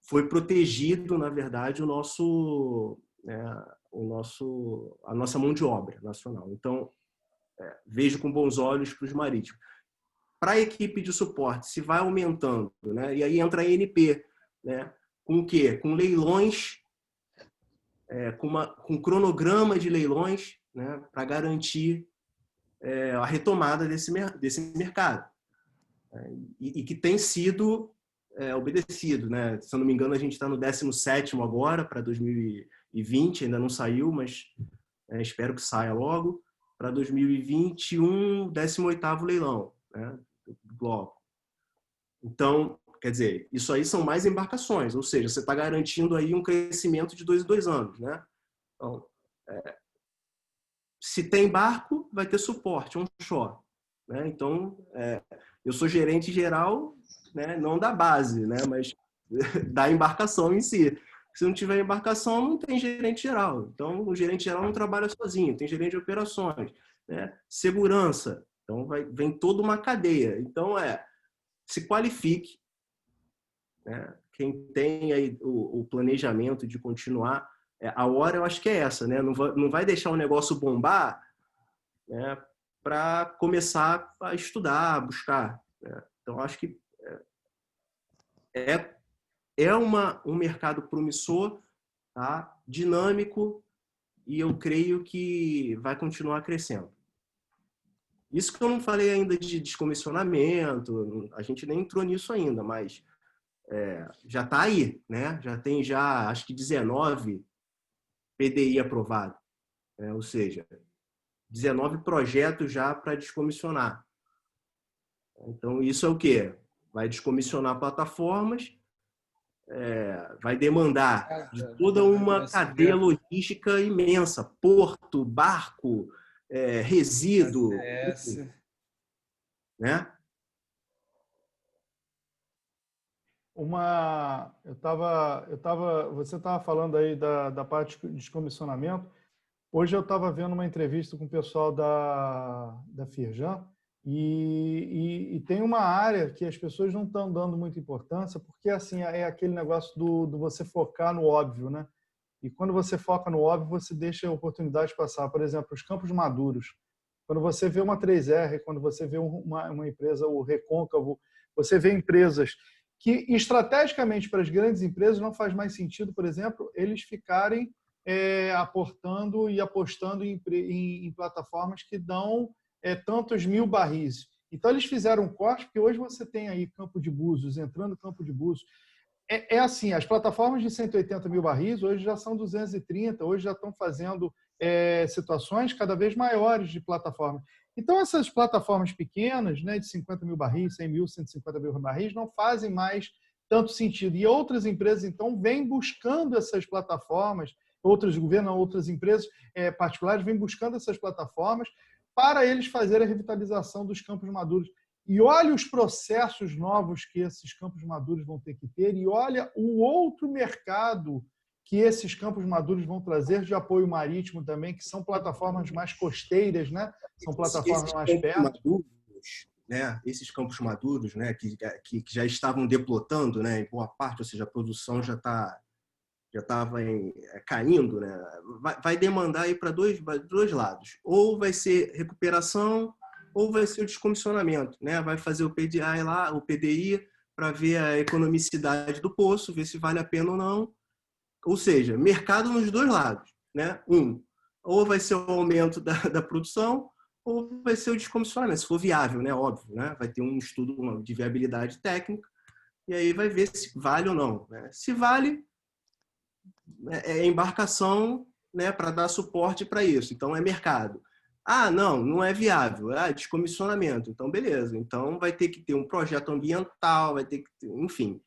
foi protegido, na verdade, a nossa mão de obra nacional. Então, vejo com bons olhos para os marítimos. Para a equipe de suporte, se vai aumentando, né? E aí entra a ANP, né? Com o quê? Com leilões, com cronograma de leilões, né? Para garantir a retomada desse mercado. E que tem sido obedecido, né? Se eu não me engano, a gente está no 17º agora, para 2020, ainda não saiu, mas espero que saia logo. Para 2021, 18º leilão, né, do bloco. Então, quer dizer, isso aí são mais embarcações, ou seja, você está garantindo aí um crescimento de 2 em 2 anos, né? Então, se tem barco, vai ter suporte, onshore, né? Então, eu sou gerente geral, né, não da base, né, mas da embarcação em si. Se não tiver embarcação, não tem gerente geral. Então, o gerente geral não trabalha sozinho, tem gerente de operações, né? Segurança. Então, vem toda uma cadeia. Então, se qualifique, né? Quem tem aí o planejamento de continuar, a hora eu acho que é essa, né? Não vai deixar o negócio bombar, né, para começar a estudar, a buscar, né? Então, acho que um mercado promissor, tá? Dinâmico, e eu creio que vai continuar crescendo. Isso que eu não falei ainda de descomissionamento, a gente nem entrou nisso ainda, mas já está aí, né? Já tem acho que 19 PDI aprovado, né? Ou seja, 19 projetos já para descomissionar. Então, isso é o quê? Vai descomissionar plataformas, vai demandar de toda uma cadeia logística imensa, porto, barco, resíduo, né? você estava falando aí da parte de descomissionamento. Hoje eu estava vendo uma entrevista com o pessoal da Firjan e tem uma área que as pessoas não estão dando muita importância, porque assim é aquele negócio do você focar no óbvio, né? E quando você foca no óbvio, você deixa a oportunidade passar. Por exemplo, os campos maduros. Quando você vê uma 3R, quando você vê uma empresa, o Recôncavo, você vê empresas que, estrategicamente, para as grandes empresas, não faz mais sentido, por exemplo, eles ficarem aportando e apostando em plataformas que dão tantos mil barris. Então, eles fizeram um corte, porque hoje você tem aí Campo de Búzios, entrando Campo de Búzios. Assim, as plataformas de 180 mil barris hoje já são 230, hoje já estão fazendo situações cada vez maiores de plataformas. Então, essas plataformas pequenas, né, de 50 mil barris, 100 mil, 150 mil barris, não fazem mais tanto sentido. E outras empresas, então, vêm buscando essas plataformas, outros governos, outras empresas particulares vêm buscando essas plataformas para eles fazerem a revitalização dos campos maduros. E olha os processos novos que esses campos maduros vão ter que ter e olha o outro mercado que esses campos maduros vão trazer de apoio marítimo também, que são plataformas mais costeiras, né? São plataformas mais perto. Esses campos maduros, né, que já estavam deplotando, né, em boa parte, ou seja, a produção já estava caindo, né, vai demandar aí para dois lados. Ou vai ser recuperação, ou vai ser o descomissionamento, né? Vai fazer o PDI lá, o PDI, para ver a economicidade do poço, ver se vale a pena ou não. Ou seja, mercado nos dois lados, né? Ou vai ser o aumento da produção, ou vai ser o descomissionamento, se for viável, né? Óbvio, né? Vai ter um estudo de viabilidade técnica, e aí vai ver se vale ou não, né? Se vale, é embarcação, né, para dar suporte para isso. Então, é mercado. Não é viável. Descomissionamento. Então, beleza. Então, vai ter que ter um projeto ambiental, vai ter que ter, enfim.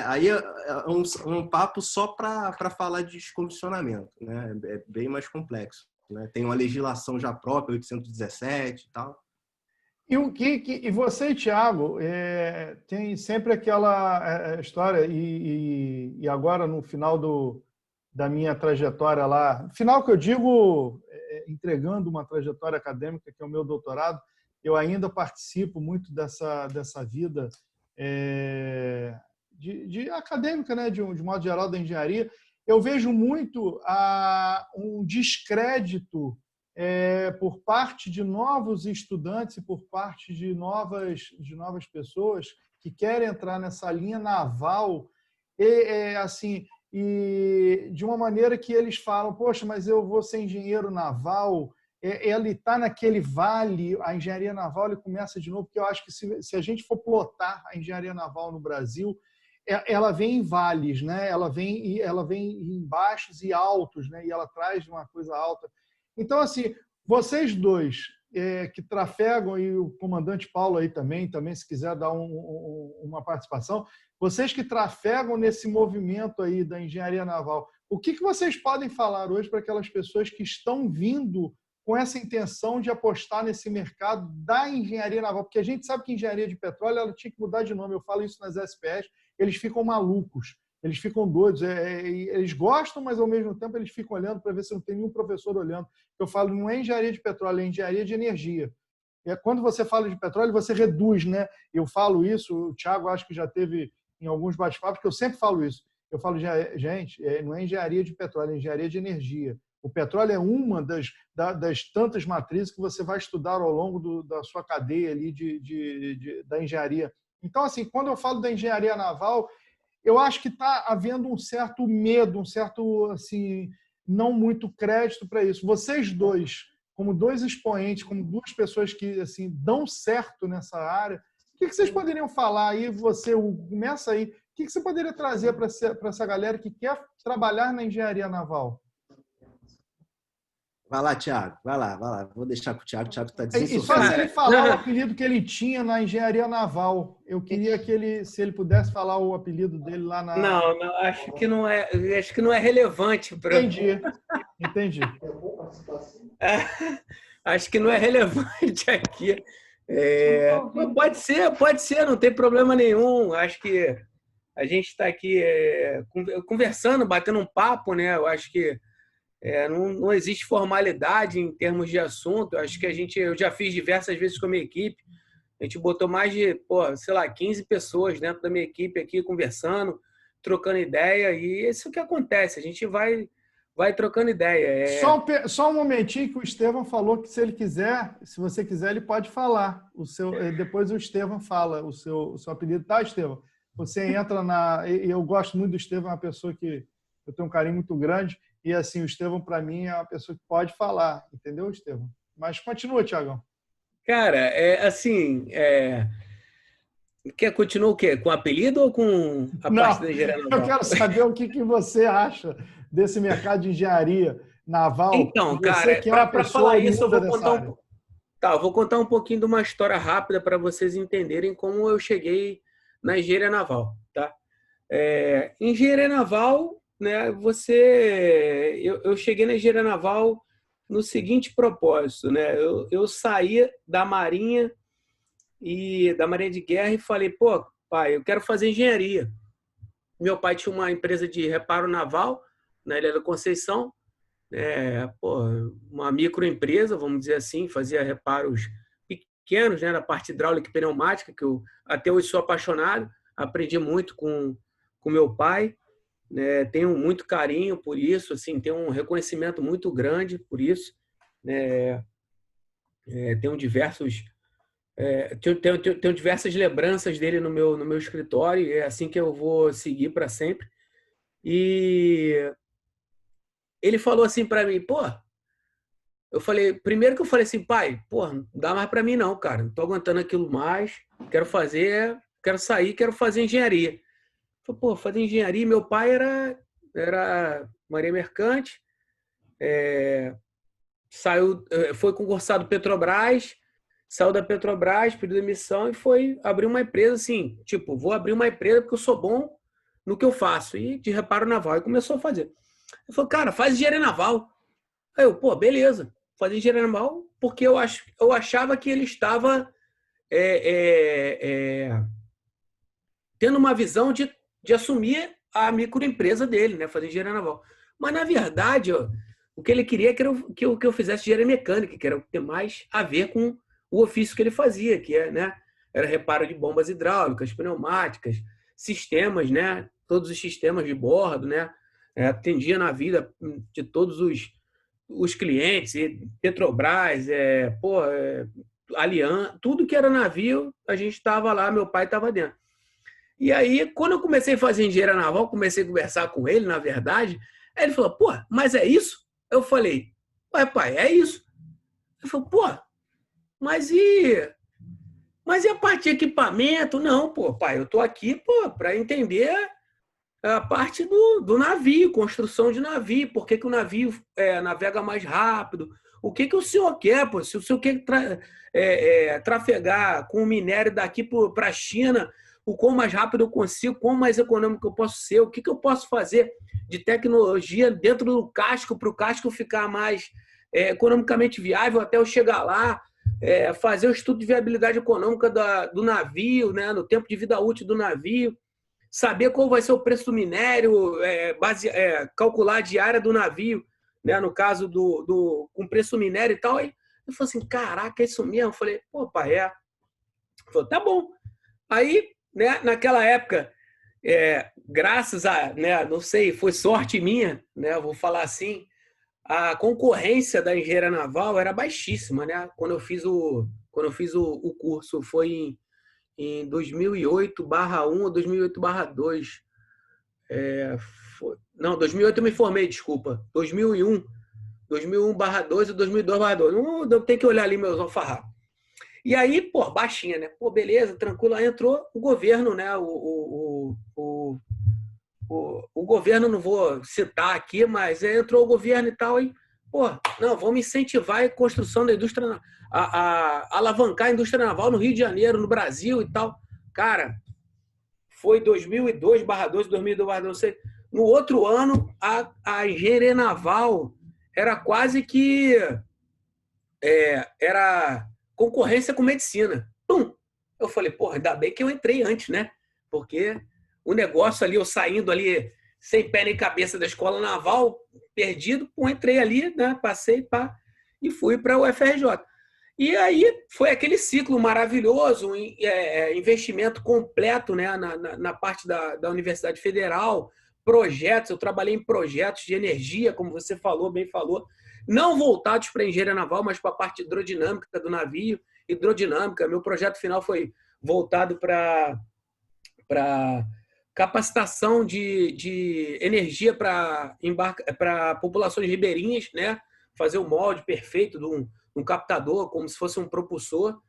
Aí é um papo só para falar de descomissionamento, né? É bem mais complexo, né? Tem uma legislação já própria, 817 e tal. E você, Thiago, tem sempre aquela história, e agora no final da minha trajetória lá, final que eu digo, entregando uma trajetória acadêmica, que é o meu doutorado, eu ainda participo muito dessa vida de acadêmica, né, de modo geral, da engenharia. Eu vejo muito um descrédito por parte de novos estudantes e por parte de novas pessoas que querem entrar nessa linha naval assim, e de uma maneira que eles falam, poxa, mas eu vou ser engenheiro naval, ele está naquele vale, a engenharia naval ele começa de novo, porque eu acho que se a gente for plotar a engenharia naval no Brasil, ela vem em vales, né? Ela vem em baixos e altos, né? E ela traz uma coisa alta. Então, assim, vocês dois que trafegam, e o comandante Paulo aí também se quiser dar uma participação, vocês que trafegam nesse movimento aí da engenharia naval, o que vocês podem falar hoje para aquelas pessoas que estão vindo com essa intenção de apostar nesse mercado da engenharia naval? Porque a gente sabe que engenharia de petróleo ela tinha que mudar de nome. Eu falo isso nas SPS, eles ficam malucos, eles ficam doidos, eles gostam, mas ao mesmo tempo eles ficam olhando para ver se não tem nenhum professor olhando. Eu falo, não é engenharia de petróleo, é engenharia de energia. Quando você fala de petróleo, você reduz, né? Eu falo isso, o Thiago acho que já teve em alguns bate-papos, que eu sempre falo isso. Eu falo, gente, não é engenharia de petróleo, é engenharia de energia. O petróleo é uma das tantas matrizes que você vai estudar ao longo da sua cadeia ali da engenharia. Então, assim, quando eu falo da engenharia naval, eu acho que está havendo um certo medo, um certo, assim, não muito crédito para isso. Vocês dois, como dois expoentes, como duas pessoas que assim, dão certo nessa área, o que vocês poderiam falar aí? Você, Hugo, começa aí. O que você poderia trazer para essa galera que quer trabalhar na engenharia naval? Vai lá, Thiago. Vai lá. Vou deixar com o Thiago. O Thiago está E só se ele falar o apelido que ele tinha na engenharia naval. Eu queria que se ele pudesse falar o apelido dele lá na... Não, acho que não é relevante para... Entendi. Acho que não é relevante aqui. Pode ser, não tem problema nenhum. Acho que a gente está aqui conversando, batendo um papo, né? Eu acho que não existe formalidade em termos de assunto. Eu acho que eu já fiz diversas vezes com a minha equipe. A gente botou mais de, sei lá, 15 pessoas dentro da minha equipe aqui conversando, trocando ideia, e isso que acontece. A gente vai trocando ideia. Só um momentinho que o Estevão falou que se você quiser, ele pode falar. Depois o Estevão fala o seu apelido. Tá, Estevão? Você entra eu gosto muito do Estevão, é uma pessoa que eu tenho um carinho muito grande, e assim, o Estevão, para mim, é uma pessoa que pode falar. Entendeu, Estevão? Mas continua, Tiagão. Cara, assim, continua o quê? Com o apelido ou com a parte da engenharia naval? Eu quero saber o que você acha desse mercado de engenharia naval. Então, cara, para falar isso, eu vou contar um pouquinho de uma história rápida para vocês entenderem como eu cheguei na engenharia naval, tá? Engenharia naval, né? Eu cheguei na engenharia naval no seguinte propósito, né? Eu saí da Marinha de Guerra e falei, pô, pai, eu quero fazer engenharia. Meu pai tinha uma empresa de reparo naval na Ilha da Conceição, uma microempresa, vamos dizer assim, fazia reparos pequenos, né, na parte hidráulica e pneumática, que eu até hoje sou apaixonado, aprendi muito com meu pai, né, tenho muito carinho por isso, assim, tenho um reconhecimento muito grande por isso, né, tenho diversas lembranças dele no meu escritório, e é assim que eu vou seguir para sempre. E ele falou assim para mim, primeiro que eu falei assim, pai, não dá mais para mim não, cara, não tô aguentando aquilo mais, quero sair, quero fazer engenharia. Eu falei, fazer engenharia, meu pai era marinha mercante, foi concursado Petrobras, saiu da Petrobras, pediu demissão e foi abrir uma empresa assim, vou abrir uma empresa porque eu sou bom no que eu faço, e de reparo naval, e começou a fazer. Eu falei, cara, faz engenharia naval. Aí eu, beleza, fazer engenharia naval, porque eu achava que ele estava tendo uma visão de assumir a microempresa dele, né, fazer engenharia naval. Mas, na verdade, o que ele queria era que eu fizesse engenharia mecânica, que era ter mais a ver com o ofício que ele fazia, que era reparo de bombas hidráulicas, pneumáticas, sistemas, né, todos os sistemas de bordo, né, atendia na vida de todos os clientes, Petrobras, Aliança, tudo que era navio, a gente estava lá, meu pai estava dentro. E aí, quando eu comecei a fazer engenharia naval, comecei a conversar com ele, na verdade, aí ele falou, mas é isso? Eu falei, pai, é isso. Ele falou, mas e a parte de equipamento? Não, pai, eu tô aqui, para entender a parte do navio, construção de navio, por que o navio navega mais rápido, o que o senhor quer, se o senhor quer trafegar com o minério daqui para a China, o quão mais rápido eu consigo, quão mais econômico eu posso ser, o que eu posso fazer de tecnologia dentro do casco, para o casco ficar mais economicamente viável até eu chegar lá, fazer o estudo de viabilidade econômica do navio, né, no tempo de vida útil do navio, saber qual vai ser o preço do minério, calcular a diária do navio, né, no caso com preço do minério e tal. Aí eu falei assim, caraca, é isso mesmo? Eu falei, pai, é. Ele falou, tá bom. Aí, né, naquela época, graças a, né, não sei, foi sorte minha, né, vou falar assim, a concorrência da engenharia naval era baixíssima, né? Quando eu fiz o curso, foi em 2008/1 ou 2008/2. Não, 2008 eu me formei, desculpa. 2001/2 ou 2002/2. Eu tenho que olhar ali meus alfarrábios. E aí, baixinha, né? Beleza, tranquilo. Aí entrou o governo, né? O governo, não vou citar aqui, mas entrou o governo e tal, e, não, vamos incentivar a construção da indústria, a alavancar a indústria naval no Rio de Janeiro, no Brasil e tal. Cara, foi 2002/12, 2002/12, não sei. No outro ano, a engenharia naval era quase que era concorrência com medicina. Pum! Eu falei, ainda bem que eu entrei antes, né? Porque o negócio ali, eu saindo ali sem pé nem cabeça da escola naval, perdido, entrei ali, né, passei e fui para o UFRJ. E aí foi aquele ciclo maravilhoso, investimento completo, né, na parte da Universidade Federal, projetos, eu trabalhei em projetos de energia, como você falou, bem falou, não voltados para a engenharia naval, mas para a parte hidrodinâmica do navio, hidrodinâmica. Meu projeto final foi voltado para capacitação de energia para populações ribeirinhas, né? Fazer o molde perfeito de um captador, como se fosse um propulsor.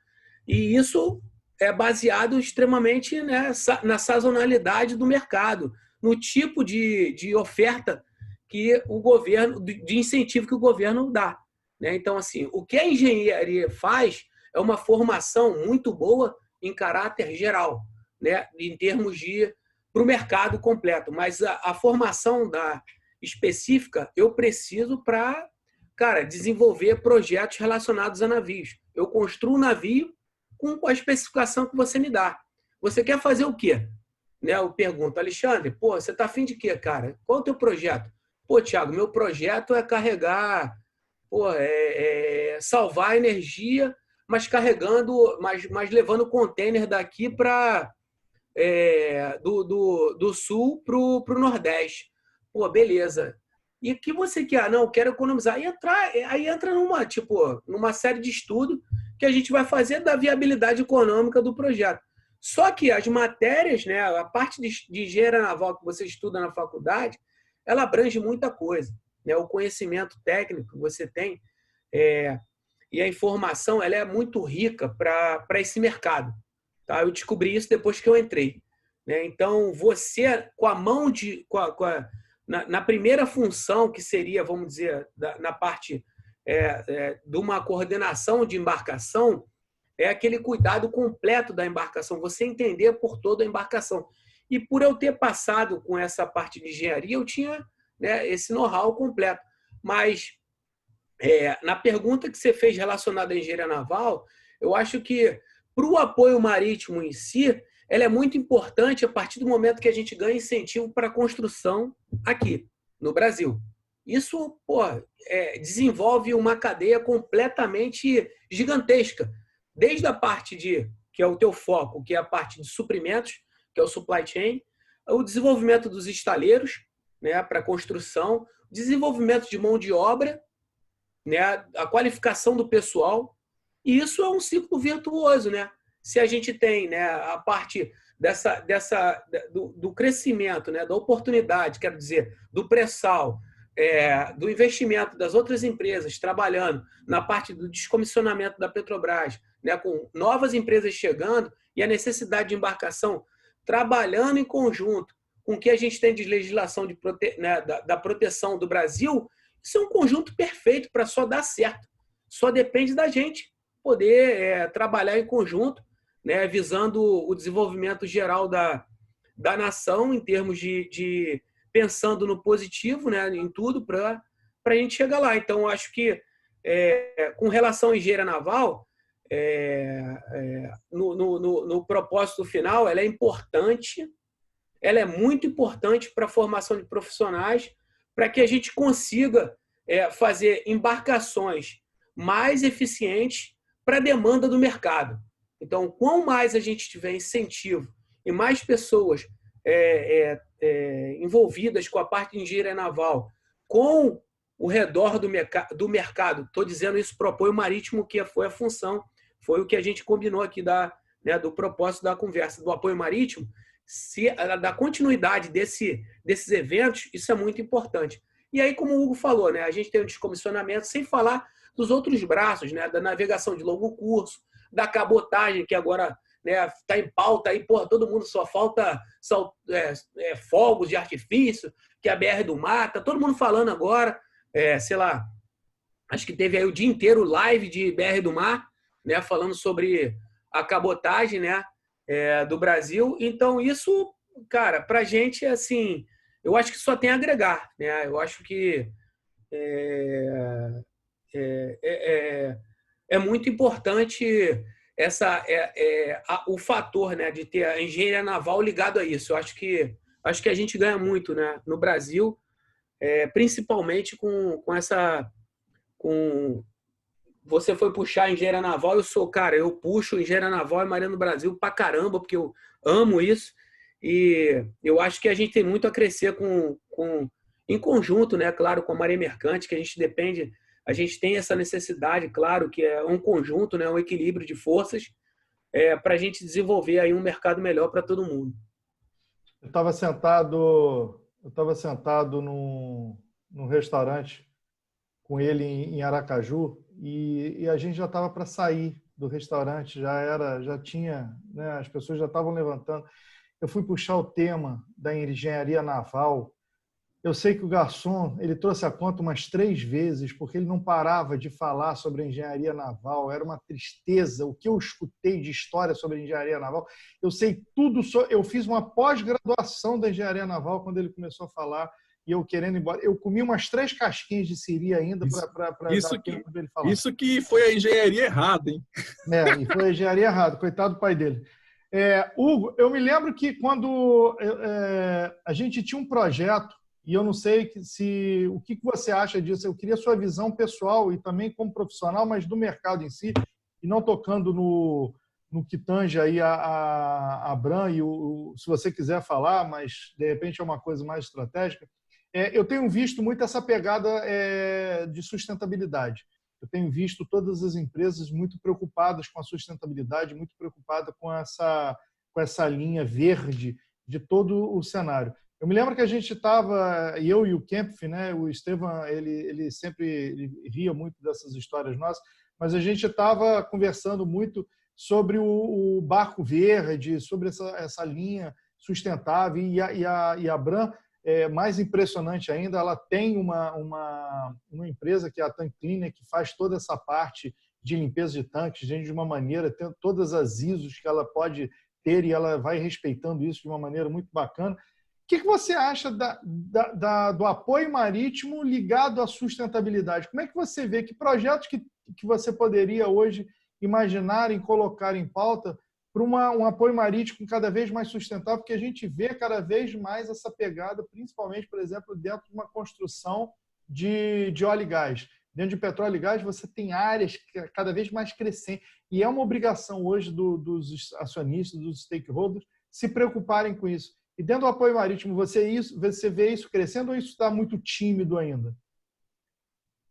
E isso é baseado extremamente, né, na sazonalidade do mercado, no tipo de oferta que o governo, de incentivo que o governo dá, né? Então, assim, o que a engenharia faz é uma formação muito boa em caráter geral, né, em termos para o mercado completo. Mas a formação específica eu preciso para, cara, desenvolver projetos relacionados a navios. Eu construo um navio com a especificação que você me dá. Você quer fazer o quê? Né, eu pergunto, Alexandre, pô, você está afim de quê, cara? Qual é o teu projeto? Pô, Thiago, meu projeto é carregar, pô, salvar energia, mas carregando, mas levando o container daqui para do sul para o Nordeste. Pô, beleza. E o que você quer? Não, eu quero economizar. Aí entra numa série de estudos que a gente vai fazer da viabilidade econômica do projeto. Só que as matérias, né, a parte de engenharia naval que você estuda na faculdade, ela abrange muita coisa, né? O conhecimento técnico que você tem e a informação, ela é muito rica para esse mercado. Tá? Eu descobri isso depois que eu entrei, né? Então, você, com a mão na primeira função, que seria, vamos dizer, na parte de uma coordenação de embarcação, é aquele cuidado completo da embarcação, você entender por toda a embarcação. E por eu ter passado com essa parte de engenharia, eu tinha, né, esse know-how completo. Mas, na pergunta que você fez relacionada à engenharia naval, eu acho que, para o apoio marítimo em si, ela é muito importante a partir do momento que a gente ganha incentivo para a construção aqui, no Brasil. Isso, desenvolve uma cadeia completamente gigantesca. Desde a parte que é o teu foco, que é a parte de suprimentos, que é o supply chain, o desenvolvimento dos estaleiros, né, para construção, desenvolvimento de mão de obra, né, a qualificação do pessoal. E isso é um ciclo virtuoso, né? Se a gente tem, né, a parte do crescimento, né, da oportunidade, quero dizer, do pré-sal, do investimento das outras empresas trabalhando na parte do descomissionamento da Petrobras, né, com novas empresas chegando e a necessidade de embarcação trabalhando em conjunto com o que a gente tem de legislação da proteção do Brasil, isso é um conjunto perfeito para só dar certo. Só depende da gente poder trabalhar em conjunto, né, visando o desenvolvimento geral da nação em termos de pensando no positivo, né, em tudo para a gente chegar lá. Então, acho que com relação à engenharia naval, no propósito final, ela é importante, ela é muito importante para a formação de profissionais, para que a gente consiga fazer embarcações mais eficientes para a demanda do mercado. Então, quanto mais a gente tiver incentivo e mais pessoas envolvidas com a parte de engenharia naval, com o redor do mercado, estou dizendo isso para o apoio marítimo, que foi a função, foi o que a gente combinou aqui do propósito da conversa, do apoio marítimo, da continuidade desses eventos, isso é muito importante. E aí, como o Hugo falou, né, a gente tem o descomissionamento, sem falar dos outros braços, né, da navegação de longo curso, da cabotagem, que agora está em pauta, aí, todo mundo só falta fogos de artifício, que é a BR do Mar, está todo mundo falando agora, sei lá, acho que teve aí o dia inteiro live de BR do Mar, né, falando sobre a cabotagem, né, do Brasil. Então, isso, cara, para a gente, assim, eu acho que só tem a agregar, né? Eu acho que é muito importante o fator, né, de ter a engenharia naval ligado a isso. Eu acho que a gente ganha muito, né, no Brasil, principalmente com essa... Você foi puxar engenharia naval, eu puxo engenharia naval e marinha no Brasil pra caramba, porque eu amo isso. E eu acho que a gente tem muito a crescer em conjunto, né? Claro, com a marinha mercante, que a gente depende, a gente tem essa necessidade, claro, que é um conjunto, né? Um equilíbrio de forças para a gente desenvolver aí um mercado melhor para todo mundo. Eu estava sentado num restaurante com ele em Aracaju e a gente já estava para sair do restaurante, já tinha, né, as pessoas já estavam levantando. Eu fui puxar o tema da engenharia naval. Eu sei que o garçom ele trouxe a conta umas 3 vezes, porque ele não parava de falar sobre a engenharia naval. Era uma tristeza. O que eu escutei de história sobre a engenharia naval, eu sei tudo. Eu fiz uma pós-graduação da engenharia naval quando ele começou a falar e eu querendo ir embora. Eu comi umas 3 casquinhas de siri ainda para dar tempo dele falar. Isso que foi a engenharia errada, hein? E foi a engenharia errada. Coitado do pai dele. Hugo, eu me lembro que quando a gente tinha um projeto, e eu não sei o que você acha disso. Eu queria a sua visão pessoal e também como profissional, mas do mercado em si, e não tocando no que tange aí a Abram, se você quiser falar, mas de repente é uma coisa mais estratégica. Eu tenho visto muito essa pegada de sustentabilidade. Eu tenho visto todas as empresas muito preocupadas com a sustentabilidade, muito preocupadas com essa linha verde de todo o cenário. Eu me lembro que a gente estava, eu e o Kempf, né, o Estevam, ele sempre ria muito dessas histórias nossas, mas a gente estava conversando muito sobre o barco verde, sobre essa linha sustentável, e a Abram, mais impressionante ainda, ela tem uma empresa que é a Tank Cleaner, que faz toda essa parte de limpeza de tanques de uma maneira, tem todas as ISOs que ela pode ter, e ela vai respeitando isso de uma maneira muito bacana. O que você acha do apoio marítimo ligado à sustentabilidade? Como é que você vê, que projetos que você poderia hoje imaginar em colocar em pauta para um apoio marítimo cada vez mais sustentável, porque a gente vê cada vez mais essa pegada, principalmente, por exemplo, dentro de uma construção de óleo e gás. Dentro de petróleo e gás, você tem áreas cada vez mais crescentes, e é uma obrigação hoje dos acionistas, dos stakeholders, se preocuparem com isso. E dentro do apoio marítimo, você vê isso crescendo ou isso está muito tímido ainda?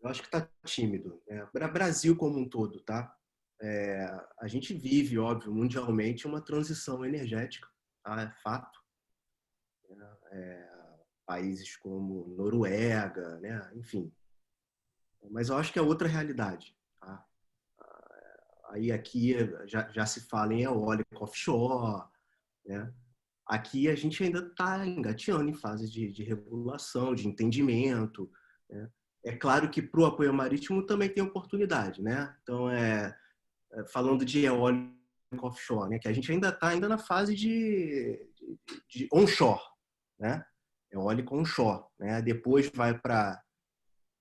Eu acho que está tímido. Brasil como um todo, tá? A gente vive, óbvio, mundialmente uma transição energética, tá? É fato. Países como Noruega, né? Enfim. Mas eu acho que é outra realidade, tá? Aí aqui já se fala em eólica offshore, né? Aqui a gente ainda está engateando em fase de regulação, de entendimento, né? É claro que para o apoio marítimo também tem oportunidade, né? Então, falando de eólica offshore, né? Que a gente ainda está na fase de onshore, né? Eólica onshore, né? Depois vai para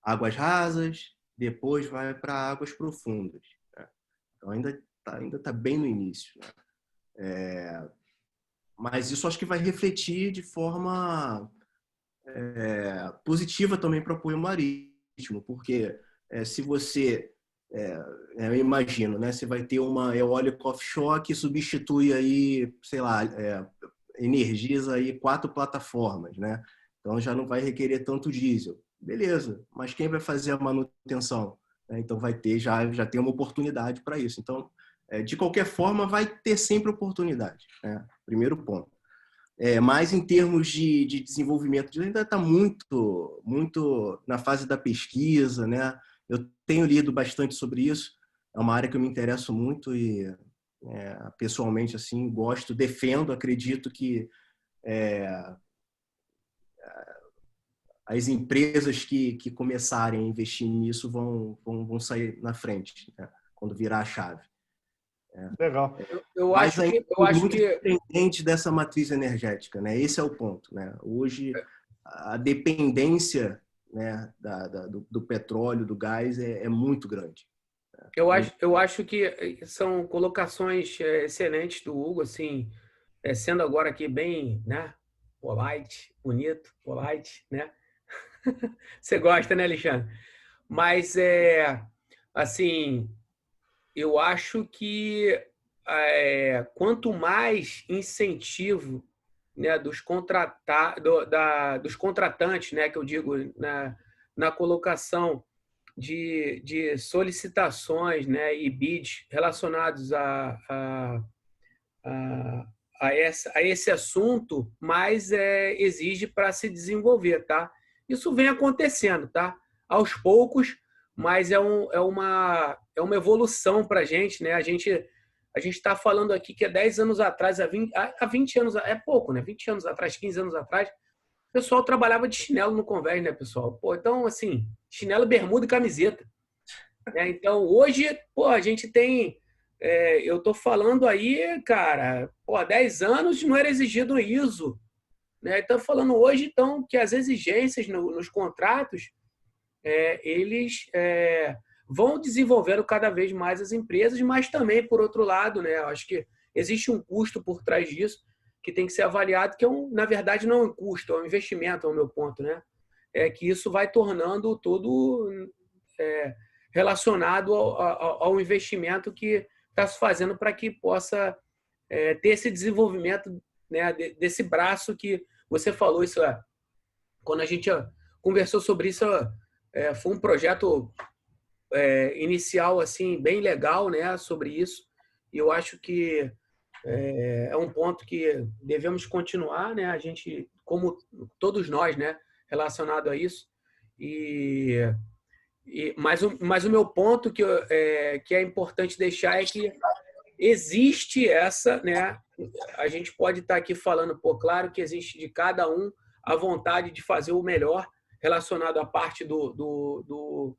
águas rasas, depois vai para águas profundas, né? Então ainda tá bem no início, né? Mas isso acho que vai refletir de forma positiva também para o apoio marítimo, porque se você, eu imagino, né, você vai ter uma eólica offshore que substitui aí, sei lá, energiza aí 4 plataformas, né? Então já não vai requerer tanto diesel. Beleza, mas quem vai fazer a manutenção? Então já tem uma oportunidade para isso. Então, de qualquer forma, vai ter sempre oportunidade, né? Primeiro ponto. Mas em termos de desenvolvimento, ainda está muito na fase da pesquisa, né? Eu tenho lido bastante sobre isso. É uma área que eu me interesso muito e, pessoalmente, assim, gosto, defendo, acredito que as empresas que começarem a investir nisso vão sair na frente, né? Quando virar a chave. Legal. Eu acho muito que dependente dessa matriz energética, né? Esse é o ponto, né? Hoje a dependência, né, do petróleo, do gás é muito grande. Eu acho que são colocações excelentes do Hugo, assim, sendo agora aqui bem, né, polite, bonito, polite, né? Você gosta, né, Alexandre? Mas, assim, eu acho que quanto mais incentivo, né, dos contratantes, né, que eu digo, na colocação de solicitações, né, e bids relacionados a, a esse assunto, mais exige para se desenvolver, tá? Isso vem acontecendo, tá? Aos poucos, mas é uma evolução para a gente, né? A gente está falando aqui que há 10 anos atrás, há 20 anos, é pouco, né? 20 anos atrás, 15 anos atrás, o pessoal trabalhava de chinelo no convés, né, pessoal? Pô, então, assim, chinelo, bermuda e camiseta. Né? Então, hoje, pô, a gente tem... eu tô falando aí, cara, pô, há 10 anos não era exigido ISO. Né? Então, falando hoje, então, que as exigências nos contratos, eles vão desenvolvendo cada vez mais as empresas, mas também, por outro lado, né, eu acho que existe um custo por trás disso que tem que ser avaliado, que na verdade não é um custo, é um investimento, é o meu ponto, né? É que isso vai tornando todo relacionado ao investimento que está se fazendo para que possa ter esse desenvolvimento, né, desse braço que você falou. Isso quando a gente conversou sobre isso, foi um projeto inicial assim bem legal, né, sobre isso. E eu acho que é um ponto que devemos continuar, né? A gente, como todos nós, né, relacionado a isso. Mas o meu ponto que é importante deixar é que existe essa, né? A gente pode estar aqui falando, pô, claro que existe de cada um a vontade de fazer o melhor relacionado à parte do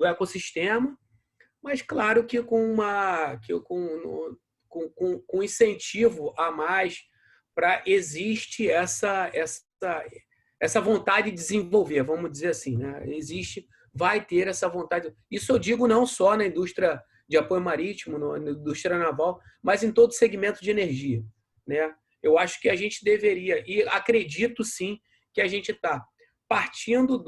ecossistema, mas claro que com incentivo a mais para existe essa vontade de desenvolver, vamos dizer assim, né? Vai ter essa vontade. Isso eu digo não só na indústria de apoio marítimo, na indústria naval, mas em todo segmento de energia, né? Eu acho que a gente deveria, e acredito sim que a gente está partindo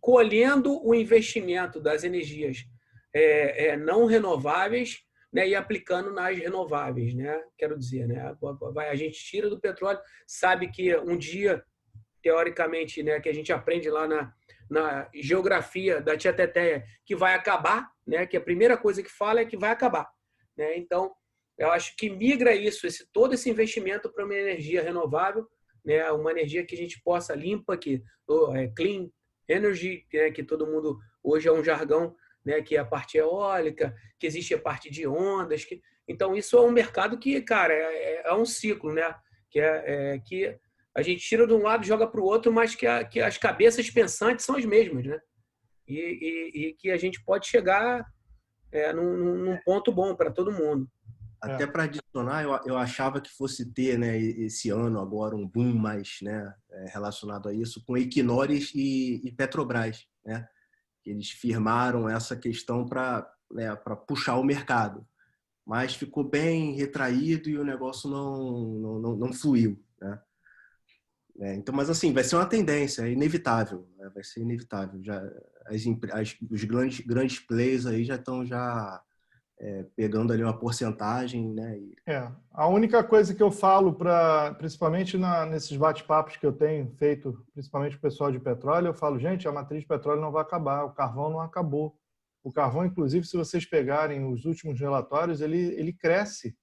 colhendo o investimento das energias não renováveis, né, e aplicando nas renováveis, né? Quero dizer, né? A gente tira do petróleo, sabe que um dia, teoricamente, né, que a gente aprende lá na geografia da Tia Teteia, que vai acabar, né? Que a primeira coisa que fala é que vai acabar, né? Então, eu acho que migra todo esse investimento para uma energia renovável, né? Uma energia que a gente possa limpa, clean energy, né? Que todo mundo hoje é um jargão, né? Que é a parte eólica, que existe a parte de ondas, então isso é um mercado que, cara, é um ciclo, né? Que a gente tira de um lado e joga para o outro, mas que as cabeças pensantes são as mesmas, né? E que a gente pode chegar num ponto bom para todo mundo. Até para adicionar, eu achava que fosse ter, né, esse ano agora um boom mais, né, relacionado a isso com Equinor e Petrobras, né? Eles firmaram essa questão para puxar o mercado, mas ficou bem retraído e o negócio não fluiu, né? Então, mas assim, vai ser uma tendência, é inevitável, né? Vai ser inevitável. Já os grandes players aí já estão pegando ali uma porcentagem, né? A única coisa que eu falo principalmente nesses bate-papos que eu tenho feito, principalmente com o pessoal de petróleo, eu falo, gente, a matriz de petróleo não vai acabar, o carvão não acabou. O carvão, inclusive, se vocês pegarem os últimos relatórios, ele cresce.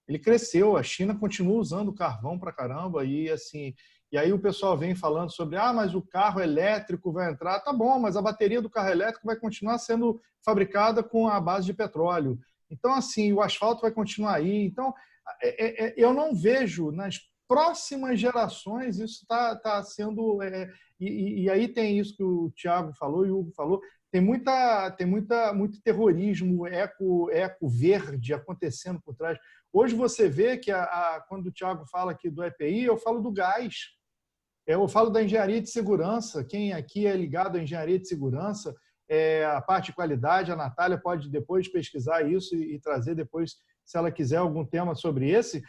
Ele cresceu, a China continua usando carvão pra caramba e assim, e aí o pessoal vem falando sobre, mas o carro elétrico vai entrar, tá bom, mas a bateria do carro elétrico vai continuar sendo fabricada com a base de petróleo. Então, assim, o asfalto vai continuar aí. Então, eu não vejo nas próximas gerações isso tá sendo... E aí tem isso que o Thiago falou e o Hugo falou, tem muito terrorismo eco-verde acontecendo por trás. Hoje você vê que quando o Thiago fala aqui do EPI, eu falo do gás. Eu falo da engenharia de segurança. Quem aqui é ligado à engenharia de segurança, a parte de qualidade. A Natália pode depois pesquisar isso e trazer depois, se ela quiser, algum tema sobre esse.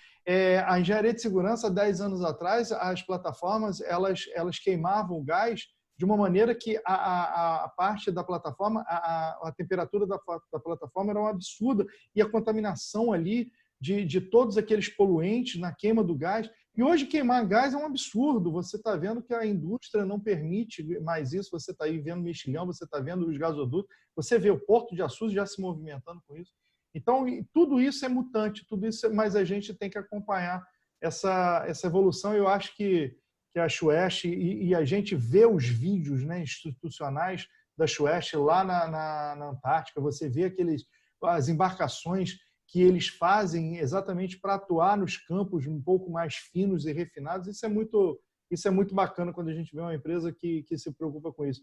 A engenharia de segurança, 10 anos atrás, as plataformas elas queimavam o gás de uma maneira que a parte da plataforma, a temperatura da plataforma era um absurda, e a contaminação ali de todos aqueles poluentes na queima do gás. E hoje queimar gás é um absurdo. Você está vendo que a indústria não permite mais isso. Você está aí vendo mexilhão, você está vendo os gasodutos, você vê o Porto de Açu já se movimentando com isso. Então, tudo isso é mutante, tudo isso, mas a gente tem que acompanhar essa evolução. Eu acho que a Schwest, e a gente vê os vídeos, né, institucionais da Schwest lá na Antártica, você vê as embarcações que eles fazem exatamente para atuar nos campos um pouco mais finos e refinados. Isso é muito bacana quando a gente vê uma empresa que se preocupa com isso.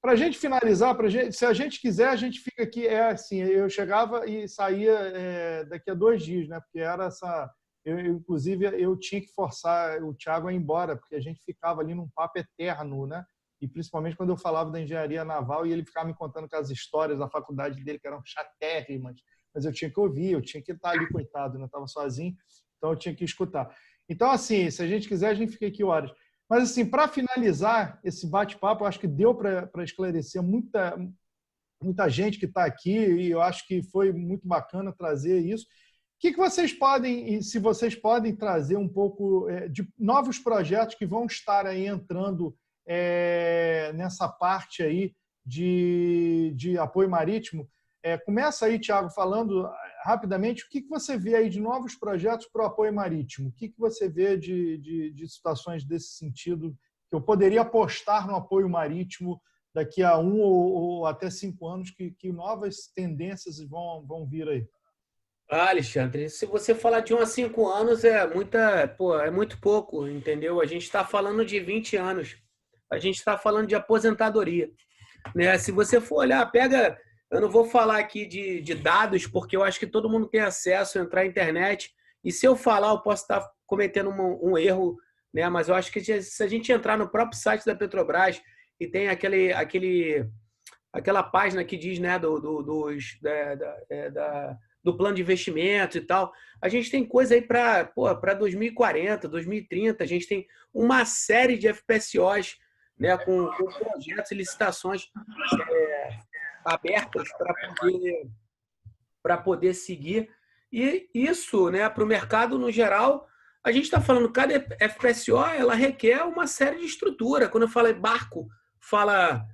Para a gente finalizar, se a gente quiser, a gente fica aqui. Assim, eu chegava e saía daqui a 2 dias, né? Porque era essa... Inclusive, eu tinha que forçar o Thiago a ir embora, porque a gente ficava ali num papo eterno, né? E principalmente quando eu falava da engenharia naval e ele ficava me contando aquelas histórias da faculdade dele que eram chatérrimas, mas eu tinha que ouvir, eu tinha que estar ali, coitado, né? Eu estava sozinho, então eu tinha que escutar. Então, assim, se a gente quiser, a gente fica aqui horas. Mas, assim, para finalizar esse bate-papo, eu acho que deu para esclarecer muita gente que está aqui, e eu acho que foi muito bacana trazer isso. O que vocês podem, e se vocês podem trazer um pouco de novos projetos que vão estar aí entrando nessa parte aí de apoio marítimo? Começa aí, Thiago, falando rapidamente o que você vê aí de novos projetos para o apoio marítimo. O que você vê de situações desse sentido que eu poderia apostar no apoio marítimo daqui a 1 ou até 5 anos, que novas tendências vão vir aí? Alexandre, se você falar de 1 a 5 anos, é muito pouco, entendeu? A gente está falando de 20 anos. A gente está falando de aposentadoria, né? Se você for olhar, eu não vou falar aqui de dados, porque eu acho que todo mundo tem acesso a entrar na internet, e se eu falar, eu posso estar cometendo um erro, né? Mas eu acho que se a gente entrar no próprio site da Petrobras e tem aquela página que diz, né, do plano de investimento e tal, a gente tem coisa aí para 2040, 2030, a gente tem uma série de FPSOs, né, com projetos e licitações abertas para poder seguir. E isso, né, para o mercado no geral, a gente está falando, cada FPSO ela requer uma série de estrutura. Quando eu falo barco, fala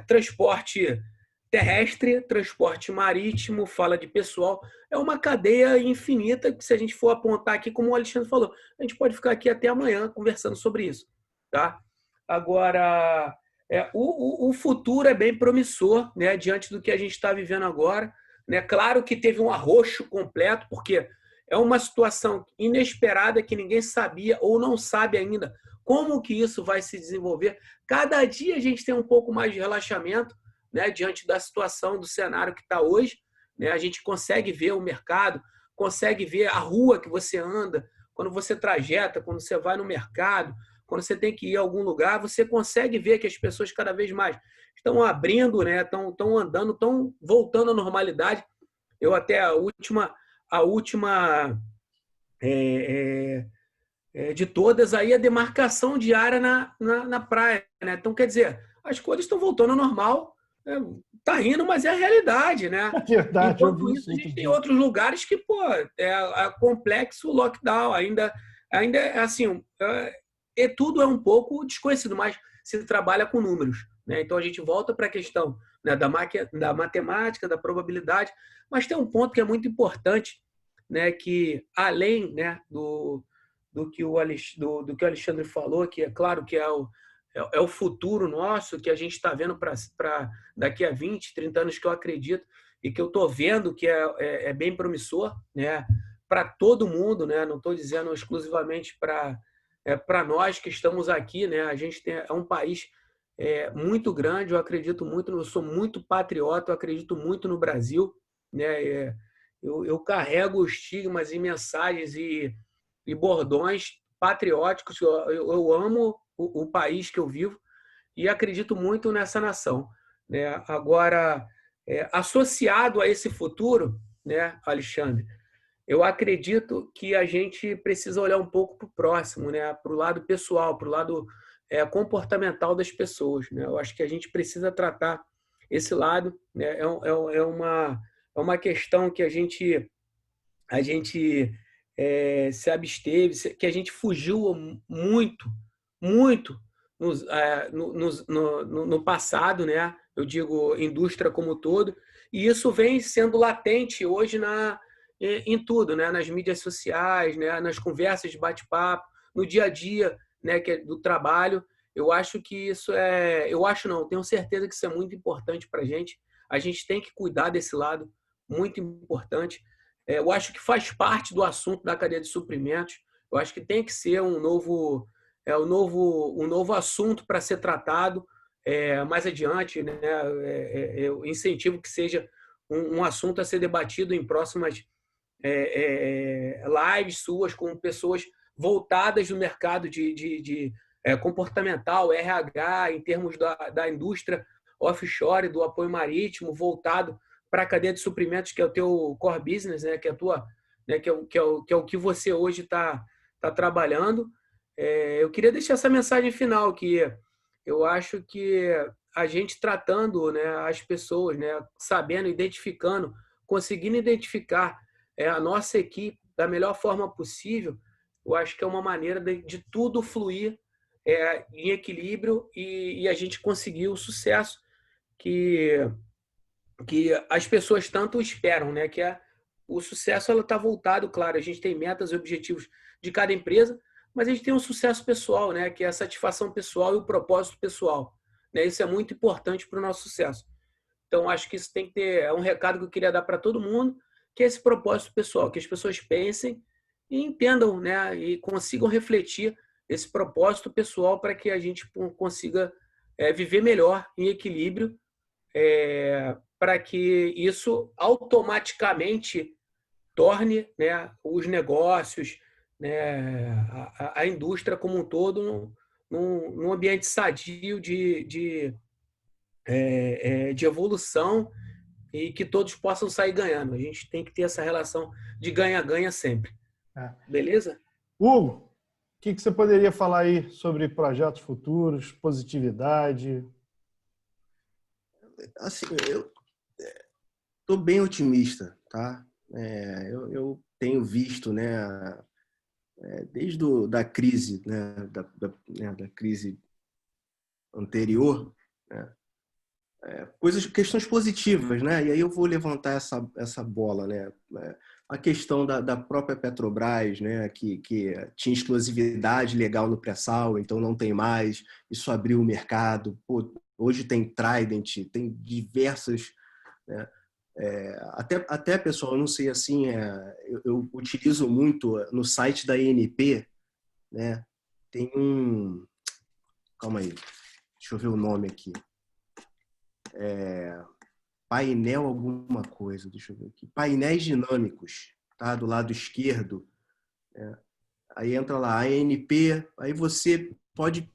transporte terrestre, transporte marítimo, fala de pessoal. É uma cadeia infinita que, se a gente for apontar aqui, como o Alexandre falou, a gente pode ficar aqui até amanhã conversando sobre isso. Tá? Agora, o futuro é bem promissor, né, diante do que a gente está vivendo agora. Né? Claro que teve um arroxo completo, porque é uma situação inesperada que ninguém sabia ou não sabe ainda como que isso vai se desenvolver. Cada dia a gente tem um pouco mais de relaxamento, né, diante da situação, do cenário que está hoje. Né? A gente consegue ver o mercado, consegue ver a rua que você anda, quando você trajeta, quando você vai no mercado, quando você tem que ir a algum lugar, você consegue ver que as pessoas cada vez mais estão abrindo, né, estão andando, estão voltando à normalidade. Eu até a última de todas aí, a demarcação diária na praia. Né? Então, quer dizer, as coisas estão voltando ao normal. Tá rindo, mas é a realidade, né? É verdade. Enquanto isso, a gente tem outros lugares que, é complexo o lockdown. Ainda é assim, tudo é um pouco desconhecido, mas se trabalha com números. Né? Então, a gente volta para a questão, né, da matemática, da probabilidade, mas tem um ponto que é muito importante, né, que além, né, do que o Alexandre falou, que é claro que é o futuro nosso, que a gente está vendo para daqui a 20, 30 anos, que eu acredito, e que eu estou vendo que é bem promissor, né, para todo mundo, né, não estou dizendo exclusivamente para nós que estamos aqui. Né, a gente é um país muito grande, eu acredito muito, eu sou muito patriota, eu acredito muito no Brasil. Né, eu carrego estigmas e mensagens e bordões patrióticos. Eu amo o país que eu vivo e acredito muito nessa nação. né? Agora, associado a esse futuro, né, Alexandre, eu acredito que a gente precisa olhar um pouco para o próximo, né? Para o lado pessoal, para o lado comportamental das pessoas, né? Eu acho que a gente precisa tratar esse lado, né? É uma questão que a gente se absteve, que a gente fugiu muito, muito no passado, né? Eu digo indústria como um todo, e isso vem sendo latente hoje em tudo, né? Nas mídias sociais, né? Nas conversas de bate-papo, no dia a dia, né? Que é do trabalho. Eu acho que isso eu acho não, tenho certeza que isso é muito importante para a gente. A gente tem que cuidar desse lado, muito importante. Eu acho que faz parte do assunto da cadeia de suprimentos. Eu acho que tem que ser um novo assunto para ser tratado mais adiante, né? Eu incentivo que seja um assunto a ser debatido em próximas lives suas com pessoas voltadas no mercado de comportamental, RH, em termos da indústria offshore, do apoio marítimo, voltado para a cadeia de suprimentos, que é o teu core business, né, que é a tua, né, que é o que você hoje está trabalhando. Eu queria deixar essa mensagem final, que eu acho que a gente tratando, né, as pessoas, né, sabendo, identificando, conseguindo identificar a nossa equipe da melhor forma possível, eu acho que é uma maneira de tudo fluir em equilíbrio e a gente conseguir o sucesso que as pessoas tanto esperam, né? Que o sucesso ela está voltado, claro, a gente tem metas e objetivos de cada empresa, mas a gente tem um sucesso pessoal, né? Que é a satisfação pessoal e o propósito pessoal, né? Isso é muito importante para o nosso sucesso. Então, acho que isso tem que ter, é um recado que eu queria dar para todo mundo, que é esse propósito pessoal, que as pessoas pensem e entendam, né? E consigam refletir esse propósito pessoal para que a gente consiga viver melhor em equilíbrio, para que isso automaticamente torne, né, os negócios, né, a indústria como um todo num ambiente sadio de evolução e que todos possam sair ganhando. A gente tem que ter essa relação de ganha-ganha sempre. Beleza? Hugo, o que você poderia falar aí sobre projetos futuros, positividade? Assim, eu estou bem otimista, tá? Eu tenho visto, né, desde da crise, né, da crise anterior, né, questões positivas, né? E aí eu vou levantar essa bola, né? A questão da própria Petrobras, né? Que tinha exclusividade legal no pré-sal, então não tem mais. Isso abriu o mercado. Pô, hoje tem Trident, tem diversas, né? Até pessoal, eu não sei assim, eu utilizo muito no site da ANP, né? Tem calma aí, deixa eu ver o nome aqui. Painel alguma coisa, deixa eu ver aqui. Painéis dinâmicos, tá? Do lado esquerdo. Aí entra lá, ANP, aí você pode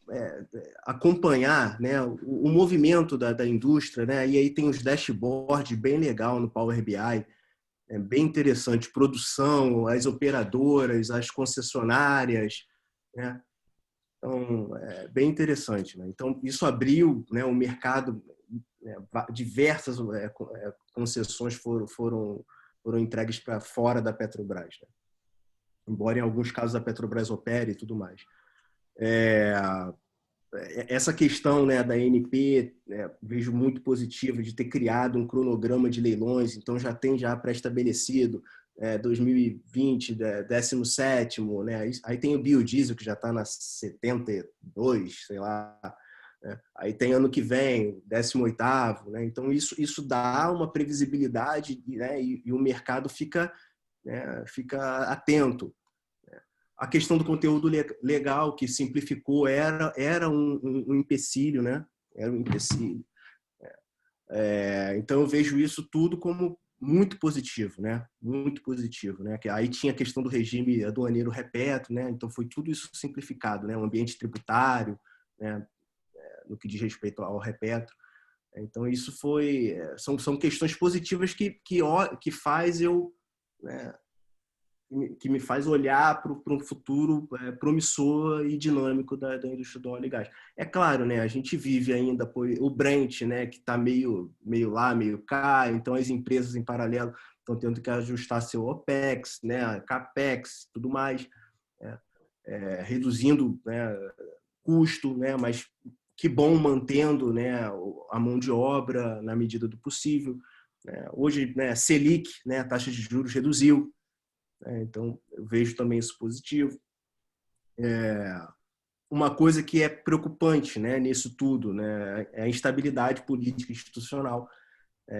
acompanhar, né, o movimento da indústria, né? E aí tem os dashboards bem legal no Power BI, bem interessante. Produção, as operadoras, as concessionárias, né? Então, bem interessante, né? Então, isso abriu, né, o mercado. Diversas concessões foram entregues para fora da Petrobras, né? Embora em alguns casos a Petrobras opere e tudo mais. Essa questão, né, da ANP, vejo muito positiva de ter criado um cronograma de leilões, então já tem pré-estabelecido 2020, 17º, né? Aí tem o biodiesel que já está na 72, sei lá. Aí tem ano que vem, 18º, né? Então isso dá uma previsibilidade, né? E o mercado fica atento. A questão do conteúdo legal, que simplificou, era um empecilho, né? Era um empecilho. Então eu vejo isso tudo como muito positivo, né? Muito positivo, né? Aí tinha a questão do regime aduaneiro reperto, né? Então foi tudo isso simplificado, né? O ambiente tributário, né? No que diz respeito ao repetro. Então, isso são questões positivas que faz eu, né, que me faz olhar para um futuro promissor e dinâmico da indústria do óleo e gás. É claro, né, a gente vive ainda o Brent, né, que está meio lá, meio cá, então as empresas em paralelo estão tendo que ajustar seu OPEX, né, CAPEX, tudo mais, reduzindo, né, custo, né, mas que bom mantendo, né, a mão de obra na medida do possível. Hoje, né, Selic, né, a taxa de juros reduziu, então eu vejo também isso positivo. Uma coisa que é preocupante, né, nisso tudo, né, é a instabilidade política e institucional.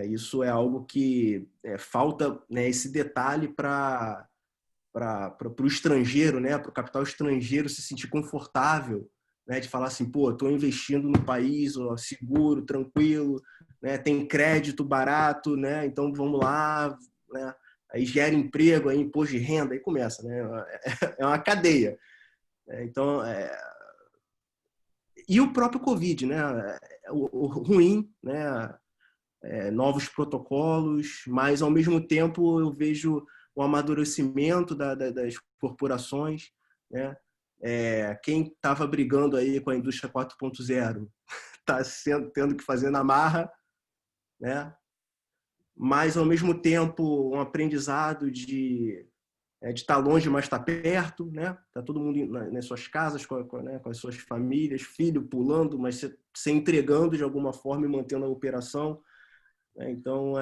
Isso é algo que falta, né, esse detalhe para o estrangeiro, né, para o capital estrangeiro se sentir confortável, né, de falar assim, pô, estou investindo no país, ó, seguro, tranquilo, né, tem crédito barato, né, então vamos lá, né, aí gera emprego, aí imposto de renda, aí começa, né, é uma cadeia. Então, e o próprio Covid, né, o ruim, né, novos protocolos, mas ao mesmo tempo eu vejo o amadurecimento das corporações, né? Quem estava brigando aí com a indústria 4.0 está tendo que fazer na marra, né? Mas ao mesmo tempo um aprendizado de estar longe, mas estar perto, né? Tá todo mundo nas suas casas, né? Com as suas famílias, filho pulando, mas se entregando de alguma forma e mantendo a operação. Então,